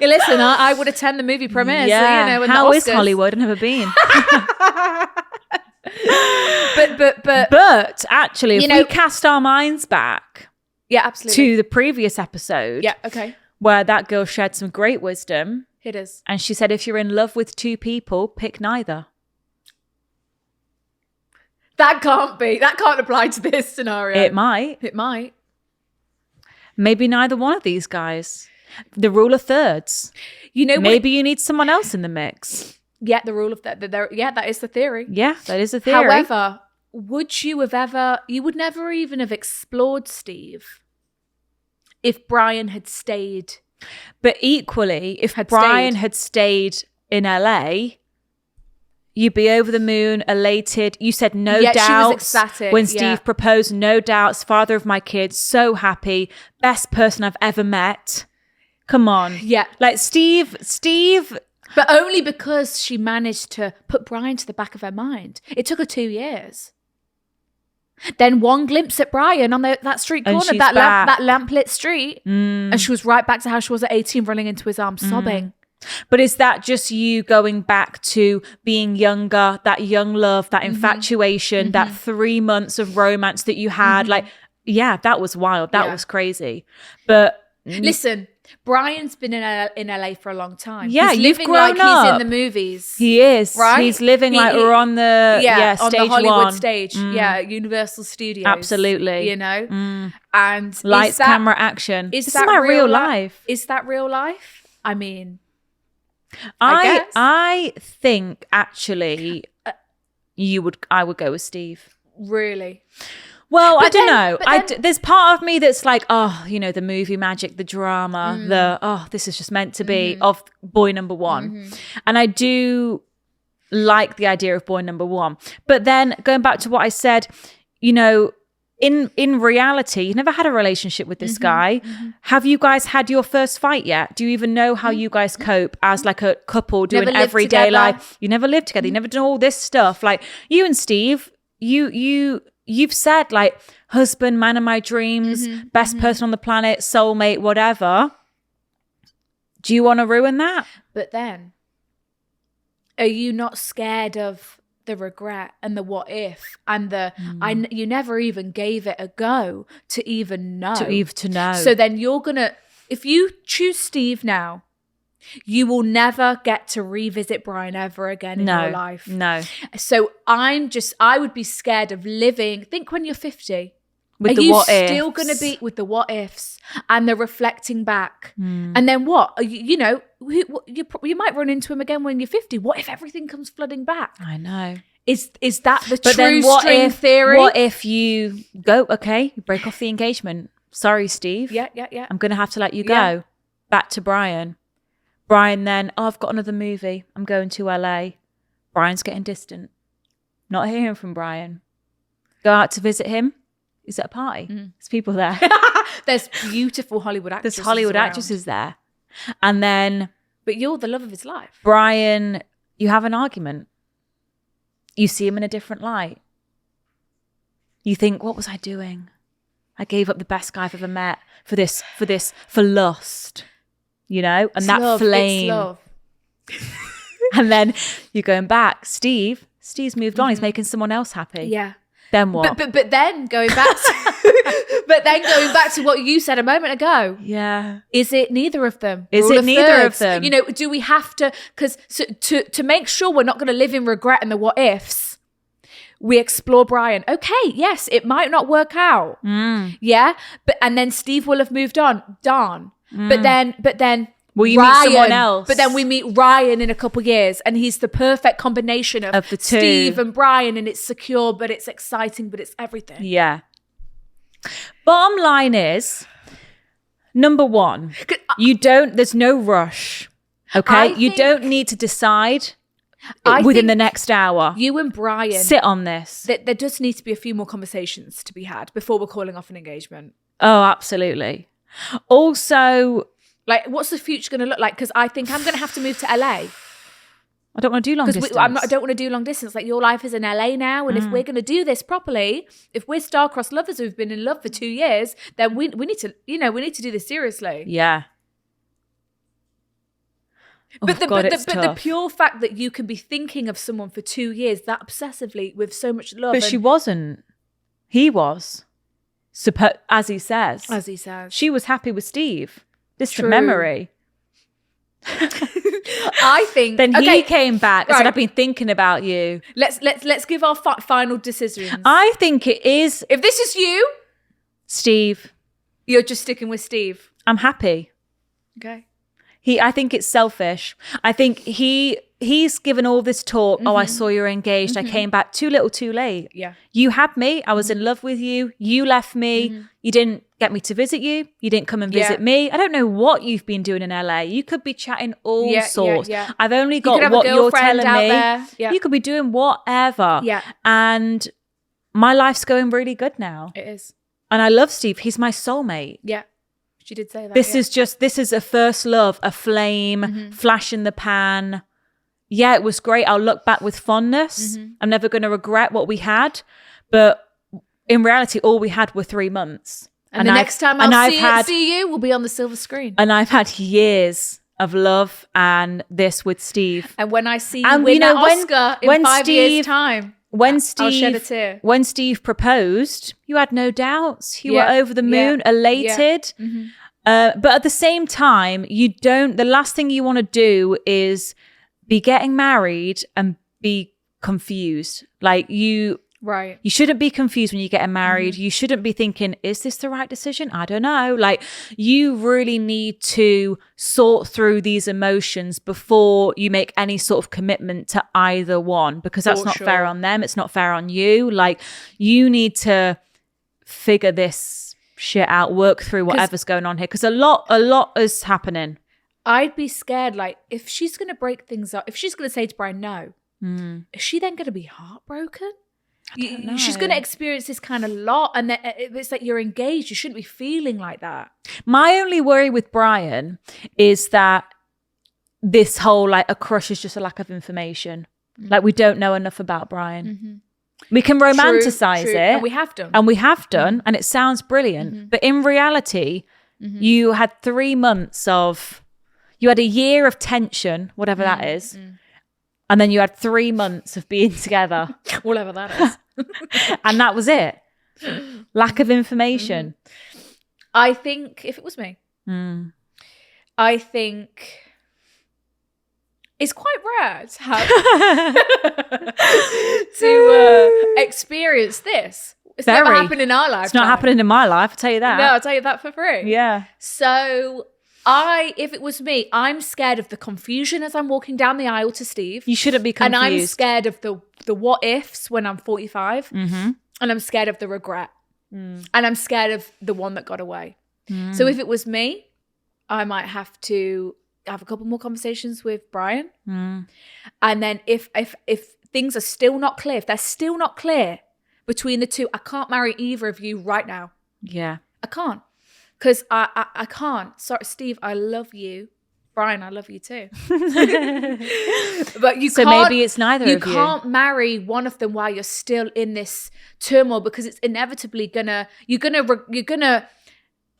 Listen, I would attend the movie premieres. Yeah. How is Hollywood? I've never been. But actually, if we cast our minds back, absolutely, to the previous episode, where that girl shared some great wisdom. It is, and she said, if you're in love with 2 people, pick neither. That can't apply to this scenario. It might. Maybe neither one of these guys. The rule of thirds. Maybe you need someone else in the mix. Yeah, the rule of that. That is the theory. Yeah, that is the theory. However, you would never even have explored Steve if Brian had stayed. But equally, if Brian had stayed in LA, you'd be over the moon, elated. You said no doubts. She was ecstatic. When Steve proposed, no doubts. Father of my kids, so happy. Best person I've ever met. Come on. Yeah. Steve. But only because she managed to put Brian to the back of her mind. It took her 2 years. Then one glimpse at Brian on that street corner, that lamplit street. And she was right back to how she was at 18, running into his arms, sobbing. But is that just you going back to being younger, that young love, that infatuation, that 3 months of romance that you had? That was wild. That was crazy. But listen, Brian's been in LA for a long time. Yeah, he's you've living grown like up. he's in the movies. He is. Right? He's living we're on the stage on the Hollywood 1. stage. Yeah, Universal Studios. Absolutely. And lights, camera, action. This is my real life. Is that real life? I mean, I think actually I would go with Steve. Really? Well, I don't know. There's part of me that's like, the movie magic, the drama, this is just meant to be of boy number 1. And I do like the idea of boy number 1. But then going back to what I said, in reality, you've never had a relationship with this guy. Have you guys had your first fight yet? Do you even know how you guys cope as like a couple doing everyday life? You never lived together. You never done all this stuff. Like you and Steve, you've said like husband, man of my dreams, best person on the planet, soulmate, whatever. Do you want to ruin that? But then, are you not scared of the regret and the what if and the you never even gave it a go to even know? To know. So then you're gonna, if you choose Steve now, you will never get to revisit Brian ever again in your life. No. So I would be scared of living. Think when you're 50. With Are the you what still ifs. going to be with the what ifs and the reflecting back? And then what? You know, you might run into him again when you're 50. What if everything comes flooding back? I know. Is that the But true then what string if, theory? What if you go, okay, you break off the engagement. Sorry, Steve. Yeah. I'm going to have to let you go. Yeah. Back to Brian. Brian then, I've got another movie. I'm going to LA. Brian's getting distant. Not hearing from Brian. Go out to visit him. He's at a party. There's people there. There's beautiful Hollywood actresses. There's Hollywood around. actresses there. And then But you're the love of his life. Brian, you have an argument. You see him in a different light. You think, what was I doing? I gave up the best guy I've ever met for lust, you know? And It's that love, flame. It's love. And then you're going back. Steve's moved on. He's making someone else happy. Yeah. Then what? But then going back to what you said a moment ago. Yeah. Is it neither of them? Is Rule it of neither of thirds. them? You know, do we have to, because to make sure we're not going to live in regret and the what ifs, we explore Brian. Okay, yes, it might not work out. Yeah. And then Steve will have moved on. Darn. But then Will you meet someone else? But then we meet Ryan in a couple years, and he's the perfect combination of the two. Steve and Brian, and it's secure, but it's exciting, but it's everything. Yeah. Bottom line is, number one, there's no rush. Okay? You don't need to decide within the next hour. You and Brian Sit on this. There does need to be a few more conversations to be had before we're calling off an engagement. Oh, absolutely. Also, like, what's the future going to look like? Because I think I'm going to have to move to LA. I don't want to do long distance. I don't want to do long distance. Like, your life is in LA now, and if we're going to do this properly, if we're star-crossed lovers who've been in love for 2 years, then we need to, we need to do this seriously. Yeah. But God, it's the tough. pure fact that you can be thinking of someone for 2 years that obsessively with so much love, But she wasn't. He was. As he says. as he says, She was happy with Steve. Distant True. memory. I think. Then he okay, came back and right. said, I've been thinking about you. Let's give our final decisions. I think it is If this is you, Steve. you're just sticking with Steve. I'm happy. Okay. I think it's selfish. I think he's given all this talk. Oh, I saw you're engaged. I came back too little too late. Yeah. You had me. I was in love with you. You left me. You didn't get me to visit you. You didn't come and visit me. I don't know what you've been doing in LA. You could be chatting all sorts. Yeah. I've only could got have a what you're girlfriend telling out me. there. Yeah. You could be doing whatever. Yeah. And my life's going really good now. It is. And I love Steve. He's my soulmate. Yeah. She did say that. This is a first love, a flame, flash in the pan. Yeah, it was great. I'll look back with fondness. I'm never going to regret what we had. But in reality, all we had were 3 months. And the next time I'll see you, we'll be on the silver screen. And I've had years of love and this with Steve. And when I see you win that Oscar in 5 years' time, I'll shed a tear. When Steve proposed, you had no doubts. You were over the moon, elated. But at the same time, the last thing you want to do is be getting married and be confused. Like Right. You shouldn't be confused when you're getting married. You shouldn't be thinking, is this the right decision? I don't know. Like, you really need to sort through these emotions before you make any sort of commitment to either one, because that's not fair on them. It's not fair on you. Like, you need to figure this shit out, work through whatever's going on here, because a lot is happening. I'd be scared, like, if she's going to break things up, if she's going to say to Brian no, is she then going to be heartbroken? She's going to experience this kind of lot, and then it's like you're engaged. You shouldn't be feeling like that. My only worry with Brian is that this whole, like, a crush is just a lack of information. Like, we don't know enough about Brian. We can romanticize it. And we have done. And it sounds brilliant. But in reality, you had 3 months of, You had a year of tension, whatever that is. And then you had 3 months of being together. Whatever that is. And that was it. Lack of information. I think if it was me, I think it's quite rare to have to experience this. It's never Very. happened in our life. It's not happening in my life, I'll tell you that. No, I'll tell you that for free. Yeah. So if it was me, I'm scared of the confusion as I'm walking down the aisle to Steve. You shouldn't be confused. And I'm scared of the what ifs when I'm 45. Mm-hmm. And I'm scared of the regret. And I'm scared of the one that got away. So if it was me, I might have to have a couple more conversations with Brian. And then if things are still not clear, if they're still not clear between the two, I can't marry either of you right now. Yeah. I can't. Because I can't. Sorry, Steve, I love you. Brian, I love you too. But you So can't, maybe it's neither of you. You can't marry one of them while you're still in this turmoil, because it's inevitably you're gonna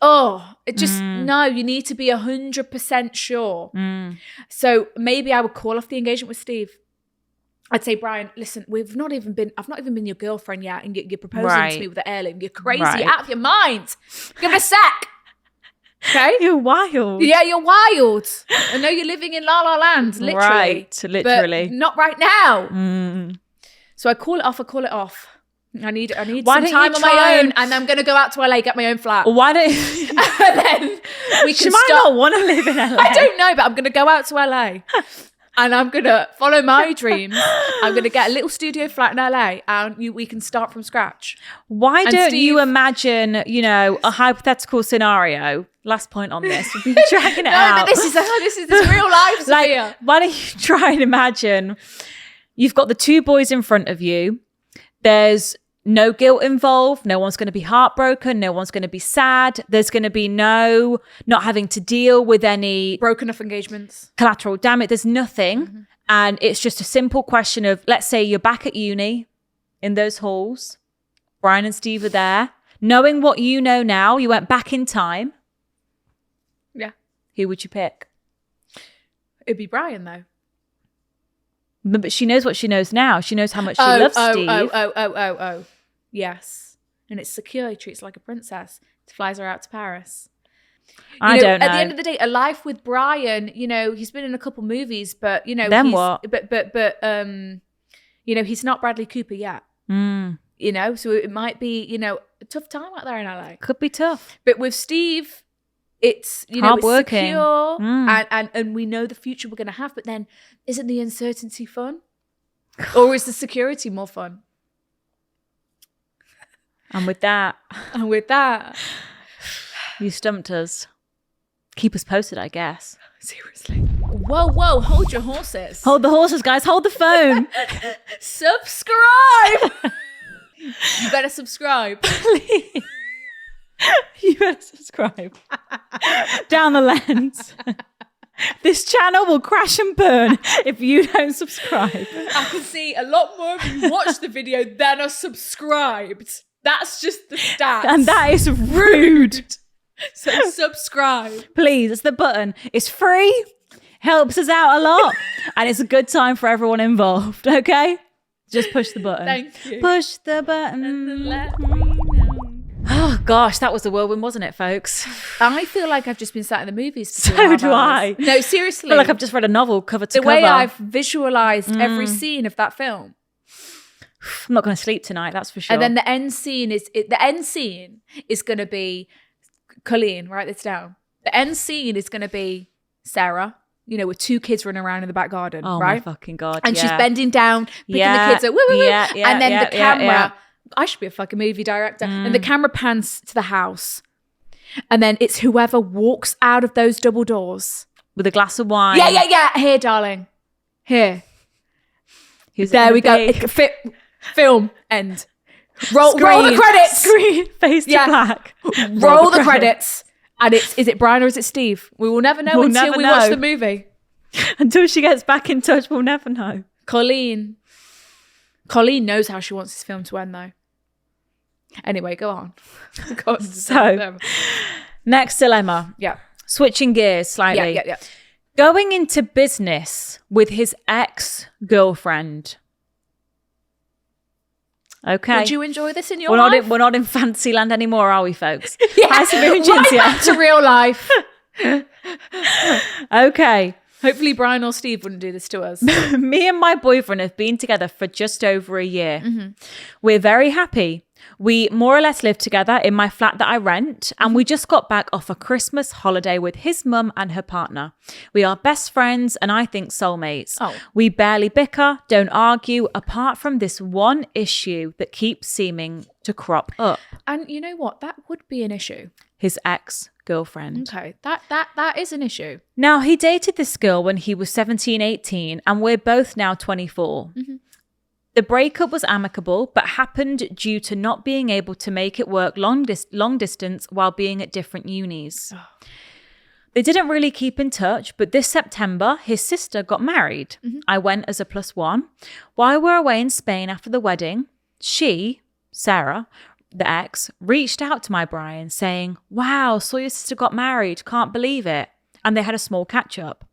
no, you need to be 100% sure. So maybe I would call off the engagement with Steve. I'd say, Brian, listen, I've not even been your girlfriend yet, and you're proposing to me with the heirloom. You're crazy. Right. You're out of your mind. Give it a sec. Okay? You're wild. Yeah, you're wild. I know you're living in La La Land, literally. Right, literally. But not right now. So I call it off. I need Why some don't you time on try my own, and- and I'm going to go out to LA, get my own flat. Why don't And then we she can might start. not want to live in LA. I don't know, but I'm going to go out to LA. And I'm going to follow my dreams. I'm going to get a little studio flat in LA, and we can start from scratch. Why And don't Steve- you imagine, a hypothetical scenario? Last point on this. We've been dragging it No, out. but this is real life, Sophia. Why don't you try and imagine you've got the two boys in front of you. There's no guilt involved. No one's going to be heartbroken. No one's going to be sad. There's going to be not having to deal with any Broken off engagements. collateral damage. There's nothing. And it's just a simple question of, let's say you're back at uni in those halls. Brian and Steve are there. Knowing what you know now, you went back in time. Yeah. Who would you pick? It'd be Brian, though. But she knows what she knows now. She knows how much she loves Steve. Oh. Yes. And it's secure. He treats her like a princess. Flies her out to Paris. I don't know. At the end of the day, a life with Brian, he's been in a couple movies, but, Then he's, what? But he's not Bradley Cooper yet. So it might be, a tough time out there in LA. Could be tough. But with Steve, it's, it's Hardworking. secure and we know the future we're going to have. But then isn't the uncertainty fun? Or is the security more fun? And with that, you stumped us. Keep us posted, I guess. Seriously. Whoa, hold your horses. Hold the horses, guys. Hold the phone. Subscribe. You better subscribe. Please. You better subscribe. Down the lens. This channel will crash and burn if you don't subscribe. I can see a lot more of you watch the video than are subscribed. That's just the stats. And that is rude. So subscribe. Please, it's the button. It's free. Helps us out a lot. And it's a good time for everyone involved, okay? Just push the button. Thank you. Push the button. Let me know. Oh, gosh, that was a whirlwind, wasn't it, folks? I feel like I've just been sat in the movies. For So 2.5 do I. hours. No, seriously. I feel like I've just read a novel cover to the cover. way I've visualized every scene of that film. I'm not going to sleep tonight, that's for sure. And then the end scene is going to be Colleen. Write this down. The end scene is going to be Sarah, with two kids running around in the back garden, oh right? my fucking God. And yeah. she's bending down, picking Yeah, the kids up, woo, woo, woo. yeah, yeah, and then yeah, the camera. yeah. I should be a fucking movie director. And the camera pans to the house, and then it's whoever walks out of those double doors. With a glass of wine. Yeah. Here, darling. Here. Who's it There gonna we go. be? Film end. Roll the Screen. credits. Screen face to Yeah. black. Roll the credits. And is it Brian or is it Steve? We will never know We'll until never we watch know. the movie. Until she gets back in touch, we'll never know. Colleen knows how she wants this film to end, though. Anyway, go on. Go on. So, next dilemma. yeah. Switching gears slightly. Yeah. Going into business with his ex-girlfriend. Okay. Would you enjoy this in your we're life? We're not in fancy land anymore, are we, folks? Yeah. Hi, Samir and Right Cinzia. back to real life. Okay. Hopefully Brian or Steve wouldn't do this to us. Me and my boyfriend have been together for just over a year. Mm-hmm. We're very happy. We more or less live together in my flat that I rent, and we just got back off a Christmas holiday with his mum and her partner. We are best friends and I think soulmates. Oh. We barely bicker, don't argue, apart from this one issue that keeps seeming to crop up. And you know what? That would be an issue. His ex-girlfriend. Okay. That is an issue. Now, he dated this girl when he was 17, 18, and we're both now 24. The breakup was amicable, but happened due to not being able to make it work long distance while being at different unis. They didn't really keep in touch, but this September, his sister got married. I went as a +1. While we were away in Spain after the wedding, she, Sarah, the ex, reached out to my Brian saying, "Wow, saw your sister got married, can't believe it." And they had a small catch up.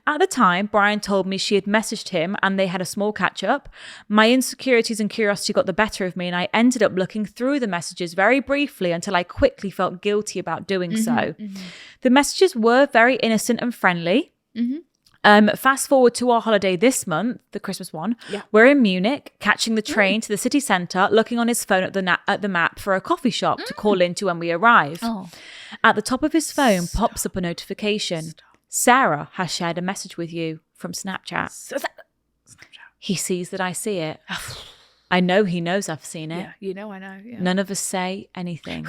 At the time, Brian told me she had messaged him and they had a small catch up. My insecurities and curiosity got the better of me and I ended up looking through the messages very briefly until I quickly felt guilty about doing so. The messages were very innocent and friendly. Fast forward to our holiday this month, the Christmas one. Yeah. We're in Munich, catching the train to the city centre, looking on his phone at the map for a coffee shop to call into when we arrive. Oh. At the top of his phone pops up a notification. Sarah has shared a message with you from Snapchat. He sees that I see it. I know he knows I've seen it. Yeah, you know I know. Yeah. None of us say anything.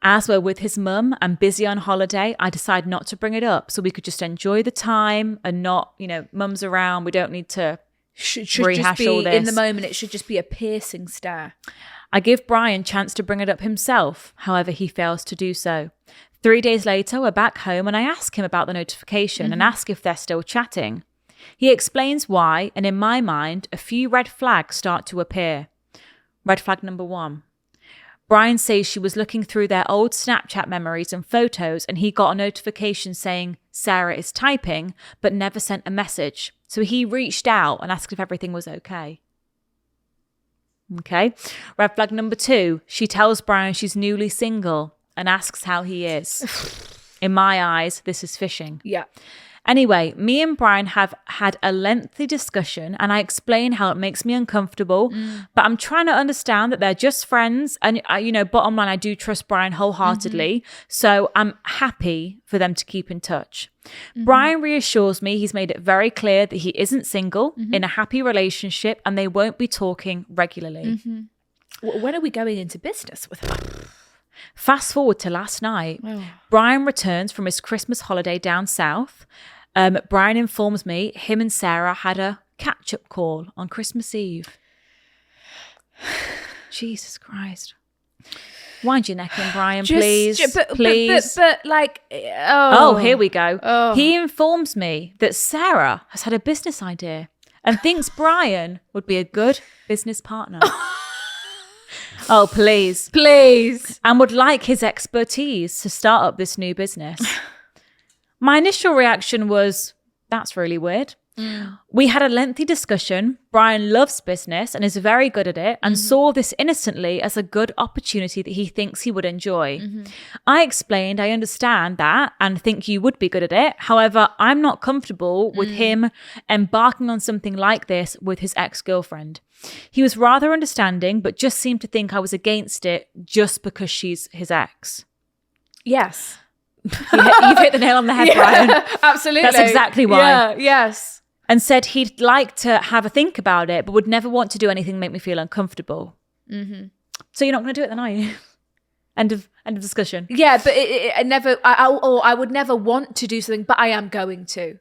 As we're with his mum and busy on holiday, I decide not to bring it up so we could just enjoy the time and not, mum's around. We don't need to Should rehash just be all this. in the moment. It should just be a piercing stare. I give Brian chance to bring it up himself. However, he fails to do so. 3 days later, we're back home and I ask him about the notification and ask if they're still chatting. He explains why, and in my mind, a few red flags start to appear. Red flag number 1. Brian says she was looking through their old Snapchat memories and photos and he got a notification saying Sarah is typing, but never sent a message. So he reached out and asked if everything was okay. Okay. Red flag number 2. She tells Brian she's newly single and asks how he is. In my eyes, this is fishing. Yeah. Anyway, me and Brian have had a lengthy discussion and I explain how it makes me uncomfortable, but I'm trying to understand that they're just friends. And, bottom line, I do trust Brian wholeheartedly. So I'm happy for them to keep in touch. Brian reassures me he's made it very clear that he isn't single, in a happy relationship, and they won't be talking regularly. When are we going into business with her? Fast forward to last night. Oh. Brian returns from his Christmas holiday down south. Brian informs me him and Sarah had a catch-up call on Christmas Eve. Jesus Christ. Wind your neck in, Brian, please. Please. But Oh, here we go. Oh. He informs me that Sarah has had a business idea and thinks Brian would be a good business partner. Oh, please. Please. And would like his expertise to start up this new business. My initial reaction was, that's really weird. We had a lengthy discussion. Brian loves business and is very good at it and saw this innocently as a good opportunity that he thinks he would enjoy. I explained I understand that and think you would be good at it. However, I'm not comfortable with him embarking on something like this with his ex-girlfriend. He was rather understanding, but just seemed to think I was against it just because she's his ex. Yes. You've hit the nail on the head, Brian. Absolutely. That's exactly why. Yeah, yes. And said he'd like to have a think about it, but would never want to do anything to make me feel uncomfortable. So you're not going to do it then, are you? End of discussion. Yeah, but it never, I would never want to do something, but I am going to.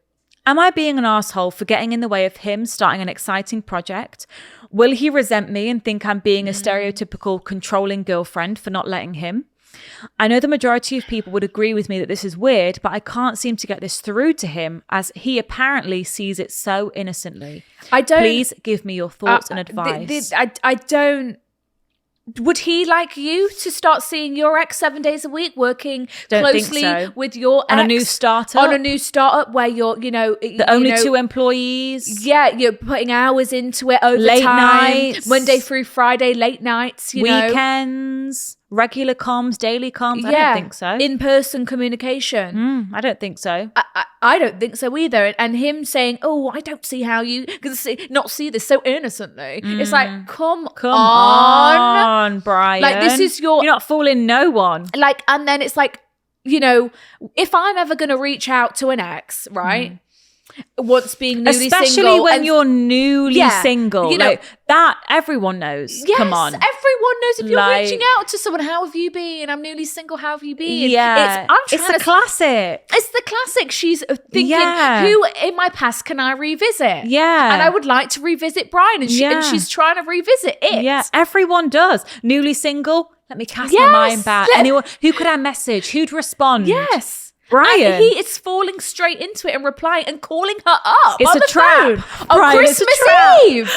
Am I being an asshole for getting in the way of him starting an exciting project? Will he resent me and think I'm being a stereotypical controlling girlfriend for not letting him? I know the majority of people would agree with me that this is weird, but I can't seem to get this through to him as he apparently sees it so innocently. I don't. Please give me your thoughts and advice. I don't. would he like you to start seeing your ex 7 days a week, working Don't think closely so. with your ex On a new startup? On a new startup where you're, The only 2 employees. Yeah, you're putting hours into it, overtime, Late nights. Monday through Friday, late nights, Weekends, regular comms, daily comms. I don't think so. In-person communication. I don't think so. I don't think so either. And him saying, "Oh, I don't see how you can not see this so innocently." It's like, come on, Brian. Like, this is You're not fooling no one. like, and then it's like, if I'm ever going to reach out to an ex, right? Once being newly Especially single, when and- you're newly Yeah, single. Like, that everyone knows. Yes, Come on. everyone knows if you're Like- reaching out to someone, how have you been? I'm newly single, how have you been? Yeah. I'm It's trying a classic. It's the classic. She's thinking, Yeah. who in my past can I revisit? Yeah. And I would like to revisit Brian, and Yeah. she's trying to revisit it. Yeah, everyone does. Newly single, let me cast my Yes, mind back. let- Anyone who could I message? Who'd respond? Yes. Brian. And he is falling straight into it and replying and calling her up It's on a the trap. phone on Brian, it's a Christmas trap. Eve.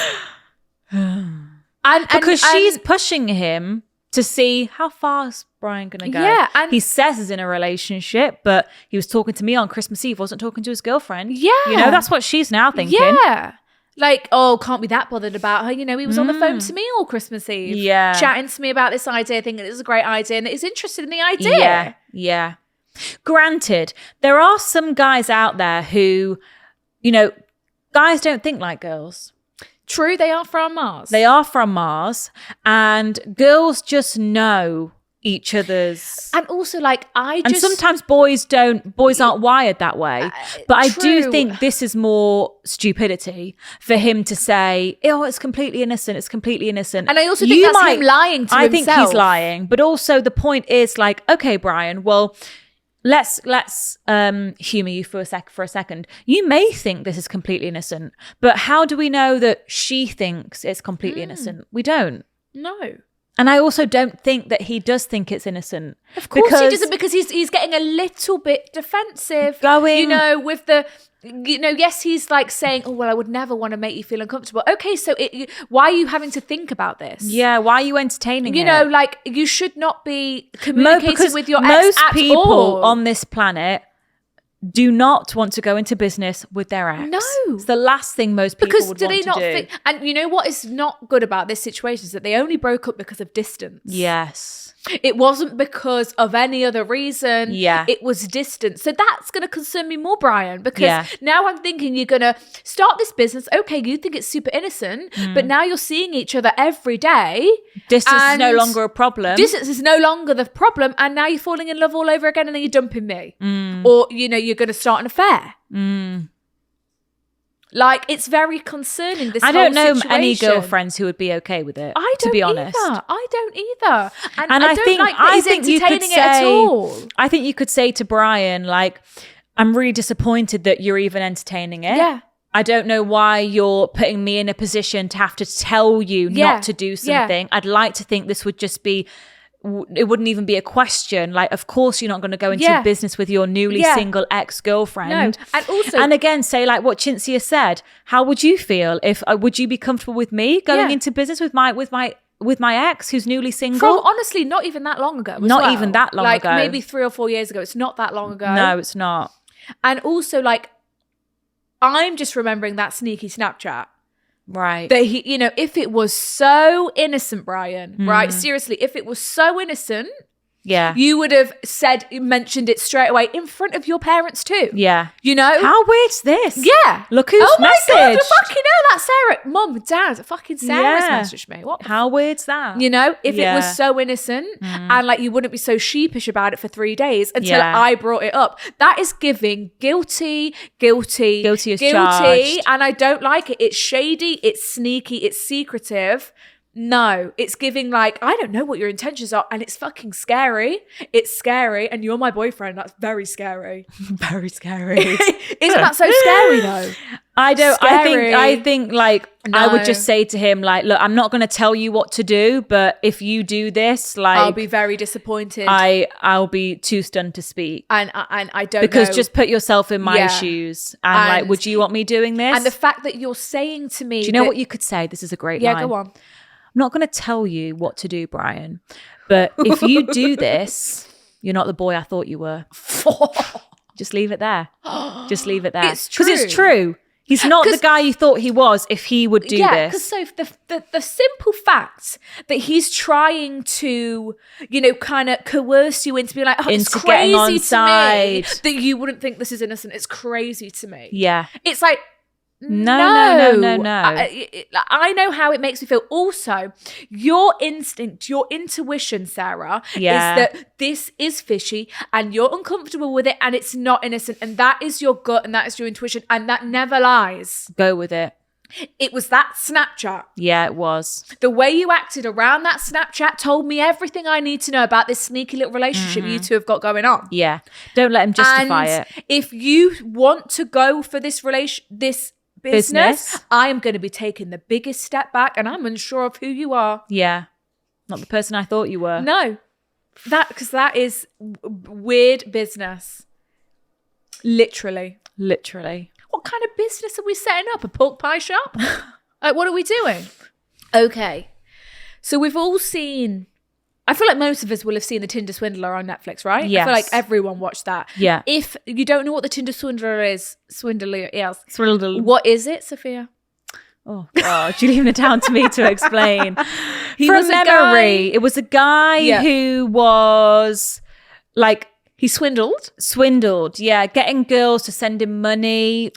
and Because and- she's pushing him to see how far is Brian gonna go. Yeah, and- he says he's in a relationship, but he was talking to me on Christmas Eve, wasn't talking to his girlfriend. Yeah. That's what she's now thinking. Yeah. Like, oh, can't be that bothered about her. He was on the phone to me all Christmas Eve. Yeah. Chatting to me about this idea, thinking it was a great idea, and he's interested in the idea. Yeah. Granted, there are some guys out there who, guys don't think like girls. True, they are from Mars. They are from Mars, and girls just know each other's. And also, like, And sometimes boys aren't wired that way. But I do true. think this is more stupidity for him to say, oh, it's completely innocent. It's completely innocent. And I also think that's him lying to I think himself. he's lying. But also the point is like, okay, Brian, well, let's humor you for a second. You may think this is completely innocent, but how do we know that she thinks it's completely innocent? We don't. No. And I also don't think that he does think it's innocent. Of course he doesn't, because he's getting a little bit defensive. Going- with the... yes, he's like saying, oh, well, I would never want to make you feel uncomfortable. Okay, so why are you having to think about this? Yeah, why are you entertaining it? Like, you should not be communicating because with your most ex at people all. on this planet do not want to go into business with their ex. No. It's the last thing most people Because would do want they to not do. think? And you know what is not good about this situation is that they only broke up because of distance. Yes. It wasn't because of any other reason. Yeah. It was distance. So that's going to concern me more, Brian, because Yeah. now I'm thinking you're going to start this business. Okay, you think it's super innocent, but now you're seeing each other every day. Distance is no and longer a problem. Distance is no longer the problem. And now you're falling in love all over again and then you're dumping me. Or, you're going to start an affair. Like, it's very concerning, this I don't know whole any situation. girlfriends who would be okay with it. I don't to be honest. either. I don't either. And And I I don't think like that he's you could entertaining it at say, all. I think you could say to Brian, like, I'm really disappointed that you're even entertaining it. Yeah. I don't know why you're putting me in a position to have to tell you Yeah. not to do Yeah. something. I'd like to think this would just be, it wouldn't even be a question. Like, of course you're not going to go into Yeah. business with your newly Yeah. single ex-girlfriend. No. And also- and again, say like what Cinzia said, how would you feel if, would you be comfortable with me going Yeah. into business with my ex who's newly single? From honestly, not even that long ago. as Not well. even that long like, ago. maybe 3 or 4 years ago. It's not that long ago. No, it's not. And also, like, I'm just remembering that sneaky Snapchat. Right. That he, if it was so innocent, Brian, Hmm. right? Seriously, if it was so innocent, Yeah. you would have mentioned it straight away in front of your parents too. Yeah. How How weird's this? Yeah. Look who's oh my God, messaged. fucking hell, that's Sarah. Mum, Dad, fucking Sarah's Yeah. messaged me. What the How weird's that? if it Yeah. was so innocent and like you wouldn't be so sheepish about it for 3 days until Yeah. I brought it up. That is giving guilty as charged. and I don't like it. It's shady, it's sneaky, it's secretive. No, it's giving like, I don't know what your intentions are, and it's fucking scary. It's scary, and you're my boyfriend. That's very scary. Very scary. Isn't that so scary though? I don't. Scary. I think like I would No. just say to him like, look, I'm not going to tell you what to do, but if you do this, like, I'll be very disappointed. I'll be too stunned to speak. and I don't Because know. just put yourself in my Yeah. shoes and like, And- would you want me doing this? And the fact that you're saying to me, do you know what you could say? This is a great Yeah, line. go on. not going to tell you what to do, Brian, but if you do this, you're not the boy I thought you were. Just leave it there. Just leave it there. It's true. Because it's true. He's not the guy you thought he was if he would do Yeah, this. because so the simple fact that he's trying to, kind of coerce you into being like, oh, it's Into getting on crazy to side. me that you wouldn't think this is innocent. It's crazy to me. Yeah. It's like, No. I know how it makes me feel. Also, your instinct, your intuition, Sarah, Yeah. is that this is fishy and you're uncomfortable with it and it's not innocent. And that is your gut and that is your intuition and that never lies. Go with it. It was that Snapchat. Yeah, it was. The way you acted around that Snapchat told me everything I need to know about this sneaky little relationship you two have got going on. Yeah. Don't let him justify And it. if you want to go for this business, I am going to be taking the biggest step back and I'm unsure of who you are. Yeah. Not the person I thought you were. No, because that is weird business. Literally. What kind of business are we setting up? A pork pie shop? Like, what are we doing? Okay. So we've all seen, I feel like most of us will have seen The Tinder Swindler on Netflix, right? I Yes. feel like everyone watched that. Yeah. If you don't know what The Tinder Swindler is, Swindle. what is it, Sophia? Oh, God. You're leaving it down to me to explain. He From was a memory, guy- it was a guy who was like, He swindled yeah, getting girls to send him money,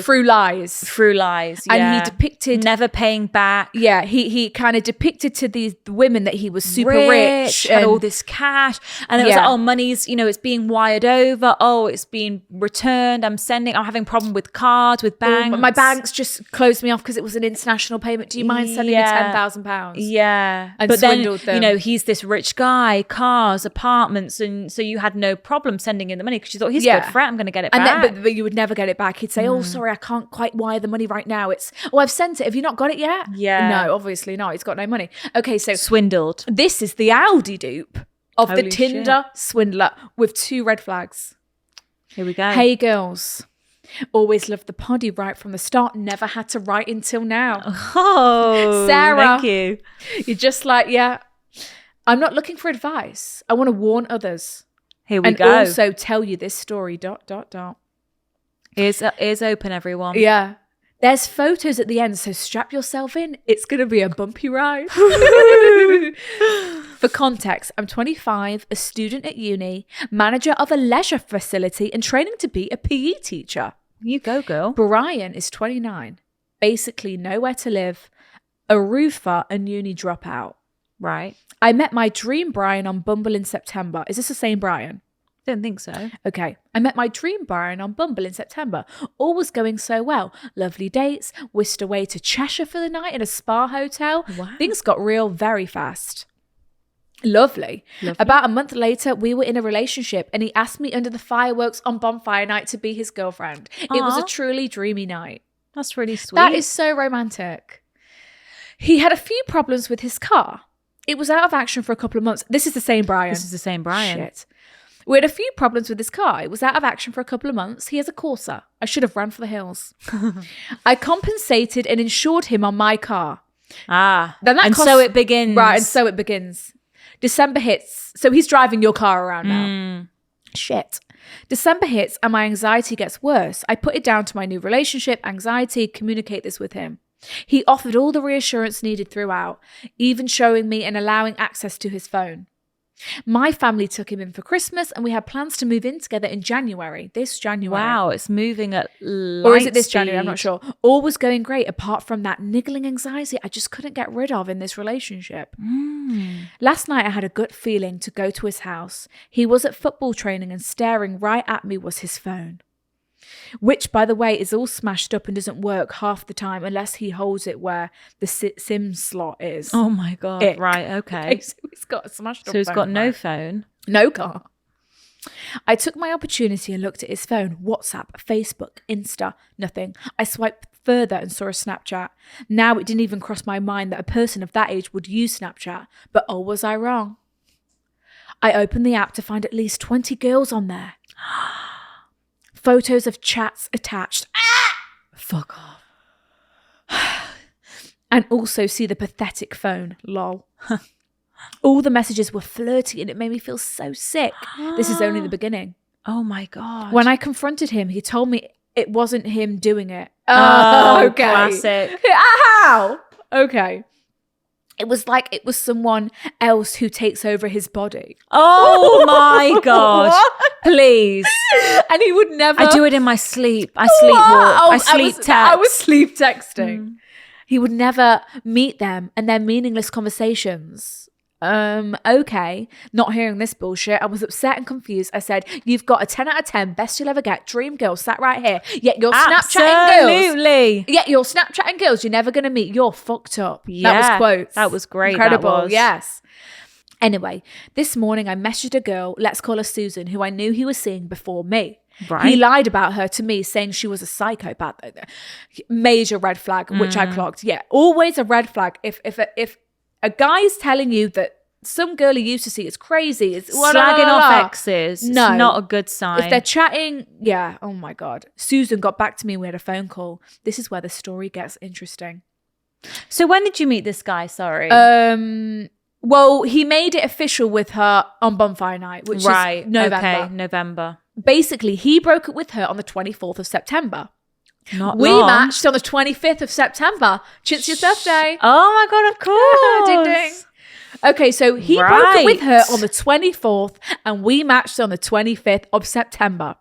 through lies. through lies. And yeah. he depicted never paying back. Yeah, he kind of depicted to these women that he was super rich had and all this cash, and it was Yeah. like, oh, money's it's being wired over. Oh, it's being returned. I'm having problem with cards, with banks. my banks just closed me off because it was an international payment. Do you mind sending me Yeah. £10,000? Yeah, And but then swindled them. he's this rich guy, cars, apartments, and so you had no problem sending in the money because you thought he's Yeah. good for it. I'm going to get it And back. then, but you would never get it back. He'd say, "Oh, sorry, I can't quite wire the money right now. I've sent it. Have you not got it yet?" Yeah. No, obviously not. He's got no money. Okay, so Swindled. this is the Audi dupe of the Holy Tinder swindler with 2 red flags. Here we go. Hey, girls. Always loved the poddy right from the start. Never had to write until now. Oh, Sarah. thank you. You're just like, yeah, I'm not looking for advice. I want to warn others. Here we And go. also tell you this story, ... Ears open, everyone. Yeah. There's photos at the end, so strap yourself in. It's going to be a bumpy ride. For context, I'm 25, a student at uni, manager of a leisure facility, and training to be a PE teacher. You go, girl. Brian is 29, basically nowhere to live, a roofer and uni dropout. Right. I met my dream Brian on Bumble in September. Is this the same Brian? Don't think so. Okay. I met my dream Brian on Bumble in September. All was going so well. Lovely dates, whisked away to Cheshire for the night in a spa hotel. Wow. Things got real very fast. Lovely. About a month later, we were in a relationship and he asked me under the fireworks on bonfire night to be his girlfriend. It was a Aw. truly dreamy night. That's really sweet. That is so romantic. He had a few problems with his car. It was out of action for a couple of months. This is the same Brian. This is the same Brian. Shit. We had a few problems with his car. It was out of action for a couple of months. He has a Corsa. I should have ran for the hills. I compensated and insured him on my car. Ah. Then that and costs- so it begins. Right, and so it begins. December hits. So he's driving your car around now. Shit. December hits and my anxiety gets worse. I put it down to my new relationship, anxiety, communicate this with him. He offered all the reassurance needed throughout, even showing me and allowing access to his phone. My family took him in for Christmas and we had plans to move in together in January, this January. Wow, it's moving at Or is it this light January? I'm not speed. sure. All was going great apart from that niggling anxiety I just couldn't get rid of in this relationship. Last night I had a gut feeling to go to his house. He was at football training and staring right at me was his phone. Which, by the way, is all smashed up and doesn't work half the time unless he holds it where the SIM slot is. Oh my God. Ick. Right, okay. Okay, so he's got a smashed up So he's phone, got no right? phone. No car. I took my opportunity and looked at his phone. WhatsApp, Facebook, Insta, nothing. I swiped further and saw a Snapchat. Now it didn't even cross my mind that a person of that age would use Snapchat. But oh, was I wrong? I opened the app to find at least 20 girls on there. Photos of chats attached. Fuck off. and also see the pathetic phone. Lol. All the messages were flirty and it made me feel so sick. This is only the beginning. Oh my God. When I confronted him, he told me it wasn't him doing it. Oh, classic. How? Okay. It was like it was someone else who takes over his body. Oh my God. What? Please. And he would never. I do it in my sleep. I sleepwalk. Oh, I sleep text. I was sleep texting. He would never meet them and their meaningless conversations. Okay. Not hearing this bullshit. I was upset and confused. I said, you've got a 10 out of 10, best you'll ever get, dream girl sat right here. Yet you're Snapchatting girls. Absolutely. Yet you're Snapchatting girls you're never going to meet. You're fucked up. Yeah, that was quotes. that was great. Incredible. That was. Yes. Anyway, this morning I messaged a girl, let's call her Susan, who I knew he was seeing before me. Right. He lied about her to me, saying she was a psychopath. Major red flag, which I clocked. Yeah, always a red flag. If a guy's telling you that some girl he used to see is crazy, it's slagging off exes. No. It's not a good sign. If they're chatting, yeah, oh my God. Susan got back to me. We had a phone call. This is where the story gets interesting. So when did you meet this guy? Sorry. Well, he made it official with her on Bonfire Night, which is November. Okay, November. Basically, he broke up with her on the 24th of September. We matched on the 25th of September. Chintzya's birthday. Oh my God, of course. Ding ding. Okay, so he broke up with her on the 24th and we matched on the 25th of September.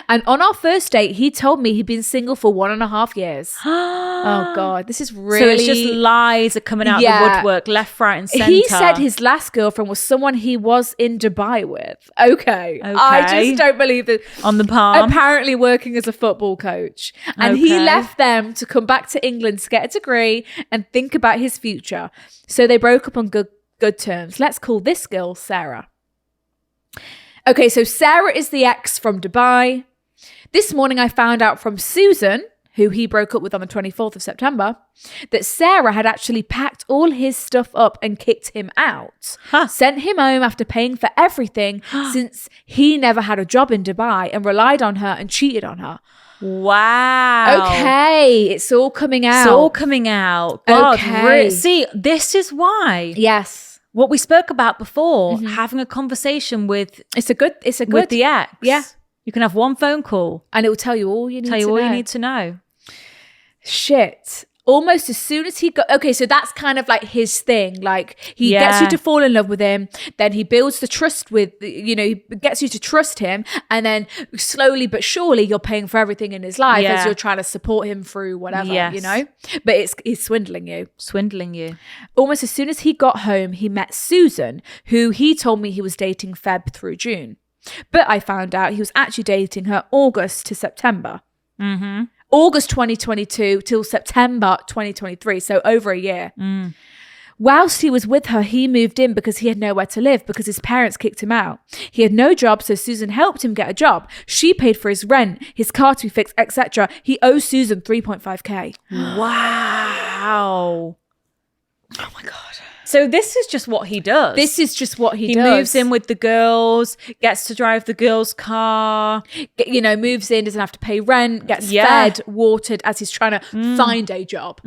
And on our first date, he told me he'd been single for 1.5 years. Oh God, this is really... So it's just lies are coming out the woodwork, left, right and centre. He said his last girlfriend was someone he was in Dubai with. Okay. I just don't believe that. On the palm. Apparently working as a football coach. And he left them to come back to England to get a degree and think about his future. So they broke up on good terms. Let's call this girl Sarah. Okay, so Sarah is the ex from Dubai. This morning I found out from Susan, who he broke up with on the 24th of September, that Sarah had actually packed all his stuff up and kicked him out. Sent him home after paying for everything since he never had a job in Dubai and relied on her and cheated on her. Wow. Okay, it's all coming out. It's all coming out. God, Okay. See, this is why. Yes. What we spoke about before, having a conversation with It's a good with the ex. Yeah. You can have one phone call. And it will tell you all you need to know. You need to know. Shit. Almost as soon as he got... Okay, so that's kind of like his thing. Like, he gets you to fall in love with him. Then he builds the trust with... he gets you to trust him. And then slowly but surely, you're paying for everything in his life as you're trying to support him through whatever, But he's swindling you. Swindling you. Almost as soon as he got home, he met Susan, who he told me he was dating Feb through June. But I found out he was actually dating her August to September. Mm-hmm. August 2022 till September 2023, so over a year. Whilst he was with her, he moved in because he had nowhere to live because his parents kicked him out. He had no job, so Susan helped him get a job. She paid for his rent, his car to be fixed, etc. He owes Susan 3.5k. Wow. Oh my God. So this is just what he does. This is just what he does. He moves in with the girls, gets to drive the girls' car. Moves in, doesn't have to pay rent, gets fed, watered as he's trying to find a job.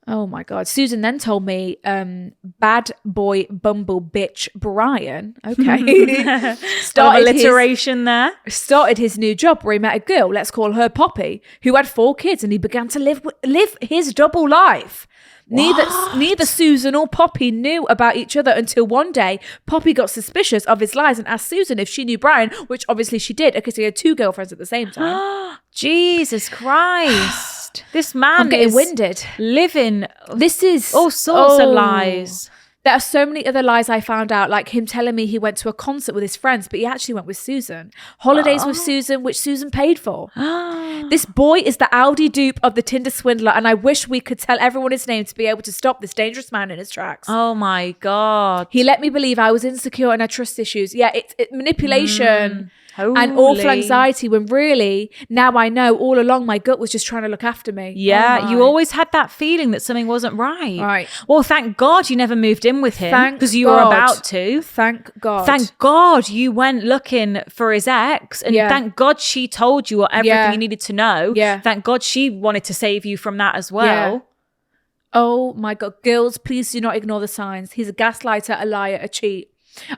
Oh my God. Susan then told me, bad boy bumble bitch Brian, okay, started his new job where he met a girl, let's call her Poppy, who had 4 kids and he began to live his double life. Neither Susan or Poppy knew about each other until one day Poppy got suspicious of his lies and asked Susan if she knew Brian, which obviously she did because he had 2 girlfriends at the same time. Jesus Christ. This man I'm getting is winded. Living This is all sorts of lies. There are so many other lies I found out, like him telling me he went to a concert with his friends, but he actually went with Susan. Holidays with Susan, which Susan paid for. This boy is the Aldi dupe of the Tinder swindler, and I wish we could tell everyone his name to be able to stop this dangerous man in his tracks. Oh my God. He let me believe I was insecure and had trust issues. Yeah, it's manipulation. And awful anxiety when really, now I know all along my gut was just trying to look after me. Yeah, you always had that feeling that something wasn't right. Right. Well, thank God you never moved in with him because you were about to. Thank God. Thank God you went looking for his ex and thank God she told you everything you needed to know. Yeah. Thank God she wanted to save you from that as well. Oh my God. Girls, please do not ignore the signs. He's a gaslighter, a liar, a cheat.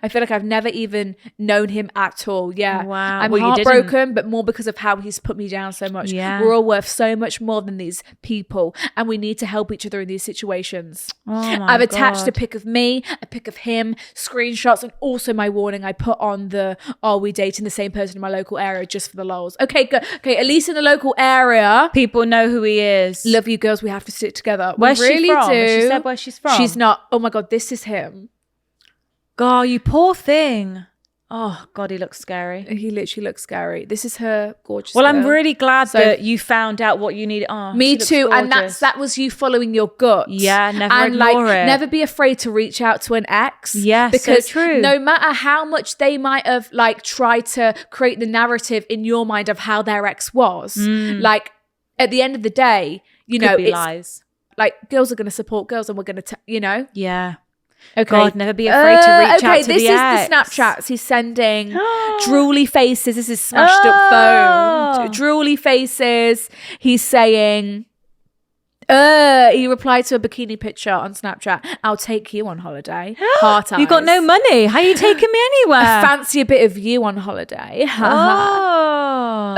I feel like I've never even known him at all. Yeah. Wow. I'm Well, you didn't. heartbroken, but more because of how he's put me down so much. Yeah. We're all worth so much more than these people, and we need to help each other in these situations. Oh my I've attached a God. pic of me, a pic of him, screenshots, and also my warning I put on the "Are we dating the same person in my local area?" just for the lols. Okay, good. Okay, at least in the local area. People know who he is. Love you, girls. We have to stick together. Where's we really she from? do. Has she said where she's from? She's not. Oh my God, this is him. God, you poor thing. Oh God, he looks scary. He literally looks scary. This is her gorgeous. Well, I'm girl. really glad So- that you found out what you needed. Oh, Me she looks too, and gorgeous. that was you following your gut. Yeah, never and ignore it. Never be afraid to reach out to an ex. Yeah, so because true. no matter how much they might have like tried to create the narrative in your mind of how their ex was, like at the end of the day, you Could know, be it's lies. like girls are going to support girls, and we're going to, you know. Yeah. Okay. God, never be afraid to reach out to this the is ex. the Snapchats he's sending. Drooly faces. This is smashed up phone. Drooly faces. He's saying, he replied to a bikini picture on Snapchat. I'll take you on holiday. Heart eyes. You got no money. How are you taking me anywhere? Fancy a bit of you on holiday.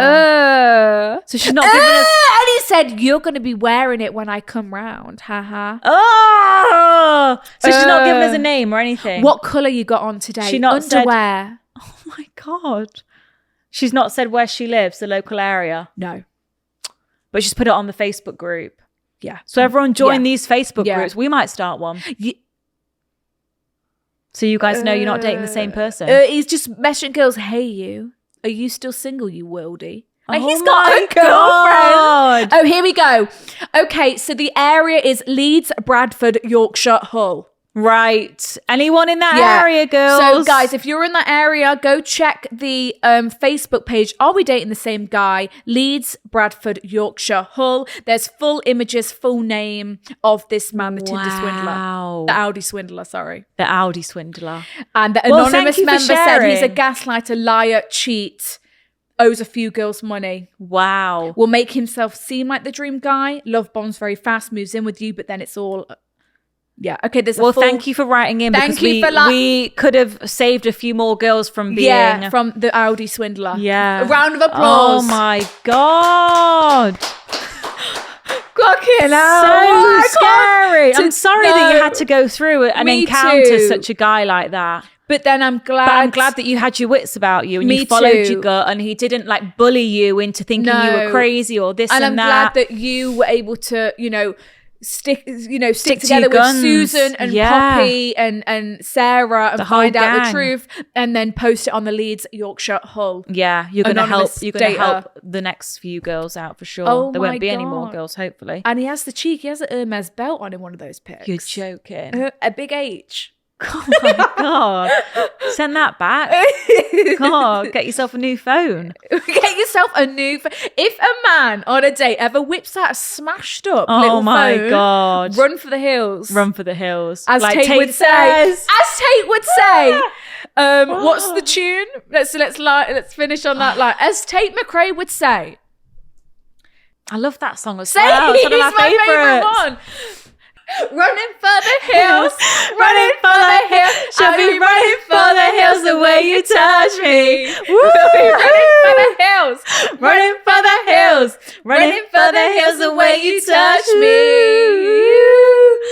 Oh. So she's not giving us. And he said, you're going to be wearing it when I come round. Haha. Oh. So she's not giving us a name or anything. What colour you got on today? She not said- Underwear. Oh my God. She's not said where she lives, the local area, No. but she's put it on the Facebook group. Yeah. So everyone join Yeah. these Facebook Yeah. groups. We might start one. Ye- So you guys know you're not dating the same person. He's just messaging girls, hey you, are you still single, you worldie? Like, Oh he's got my a girlfriend. God. Oh, here we go. Okay, so the area is Leeds, Bradford, Yorkshire, Hull. Right. Anyone in that area, girls? So, guys, if you're in that area, go check the Facebook page. Are we dating the same guy? Leeds, Bradford, Yorkshire, Hull. There's full images, full name of this man, the Tinder swindler. Wow. The Audi swindler, sorry. The Audi swindler. And the Well, anonymous thank you for member said he's a sharing. gaslighter, liar, cheat, owes a few girls money, Wow. will make himself seem like the dream guy, love bombs very fast, moves in with you, but then it's all... Yeah, okay, there's a Well, full... thank you for writing in Thank because you for we could have saved a few more girls from being... Yeah, from the Audi swindler. Yeah. A round of applause. Oh my God. Fucking hell. So I can't- scary. I'm sorry that you No. had to go through it and Me encounter too. such a guy like that. But then I'm glad... But I'm glad that you had your wits about you and Me you followed too. your gut and he didn't like bully you into thinking you were No. crazy or this And and, I'm that. glad that you were able to, stick Stick to your together with guns. Susan and Yeah. Poppy and Sarah and The whole find out the gang. truth and then post it on the Leeds, Yorkshire, Hull. Yeah, you're gonna Anonymous help data. help the next few girls out for sure. Oh there my won't be any more God. girls, hopefully. And he has the cheek. He has a Hermes belt on in one of those pics. You're joking. A big H. Oh my God. Send that back. God, get yourself a new phone. Get yourself a new phone. If a man on a date ever whips out a smashed up Oh little my phone, God. run for the hills. Run for the hills. As Like Tate would say. says. As Tate would say. What's the tune? Let's finish on that line. As Tate McRae would say. I love that song as Say, well. It's one of he's my my favourite favourites. one. Running for the hills, running for the hills. I'll be running for the hills the way you touch me. We'll be running for the hills, running for the hills, running for the hills the way you touch me.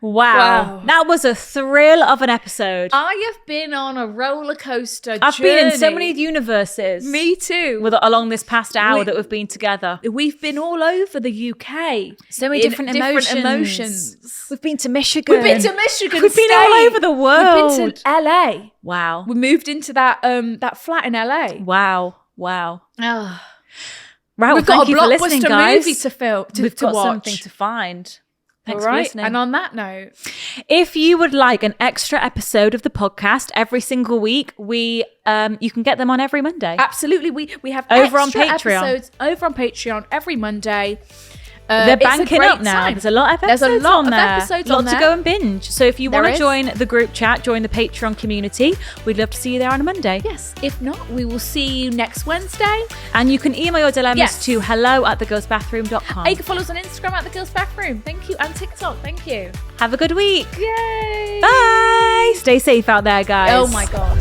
Wow. That was a thrill of an episode. I have been on a roller coaster. I've been in so journey. many universes. Me too. Along this past hour We- that we've been together. We've been all over the UK. So many in different emotions. emotions. We've been to Michigan. We've been to Michigan. We've been all State. over the world. We've been to LA. Wow. We moved into that flat in LA. Wow. Wow. Oh. Right, We've well, got thank a you for listening, blockbuster guys. movie to film. We've to got watch. something to find. Thanks All for right. listening. And on that note, If you would like an extra episode of the podcast every single week, you can get them on every Monday. absolutely, we have Over on extra Patreon. episodes over on Patreon every Monday. They're It's a banking great up now. time. There's a lot of There's episodes a lot on of there. episodes on Lots to there. go and binge. So if you There want to is. join the group chat, join the Patreon community, we'd love to see you there on a Monday. Yes. If not, we will see you next Wednesday. And you can email your dilemmas Yes. to hello@thegirlsbathroom.com. You can follow us on Instagram at The Girls Bathroom. Thank you. And TikTok. Thank you. Have a good week. Yay. Bye. Stay safe out there, guys. Oh my God.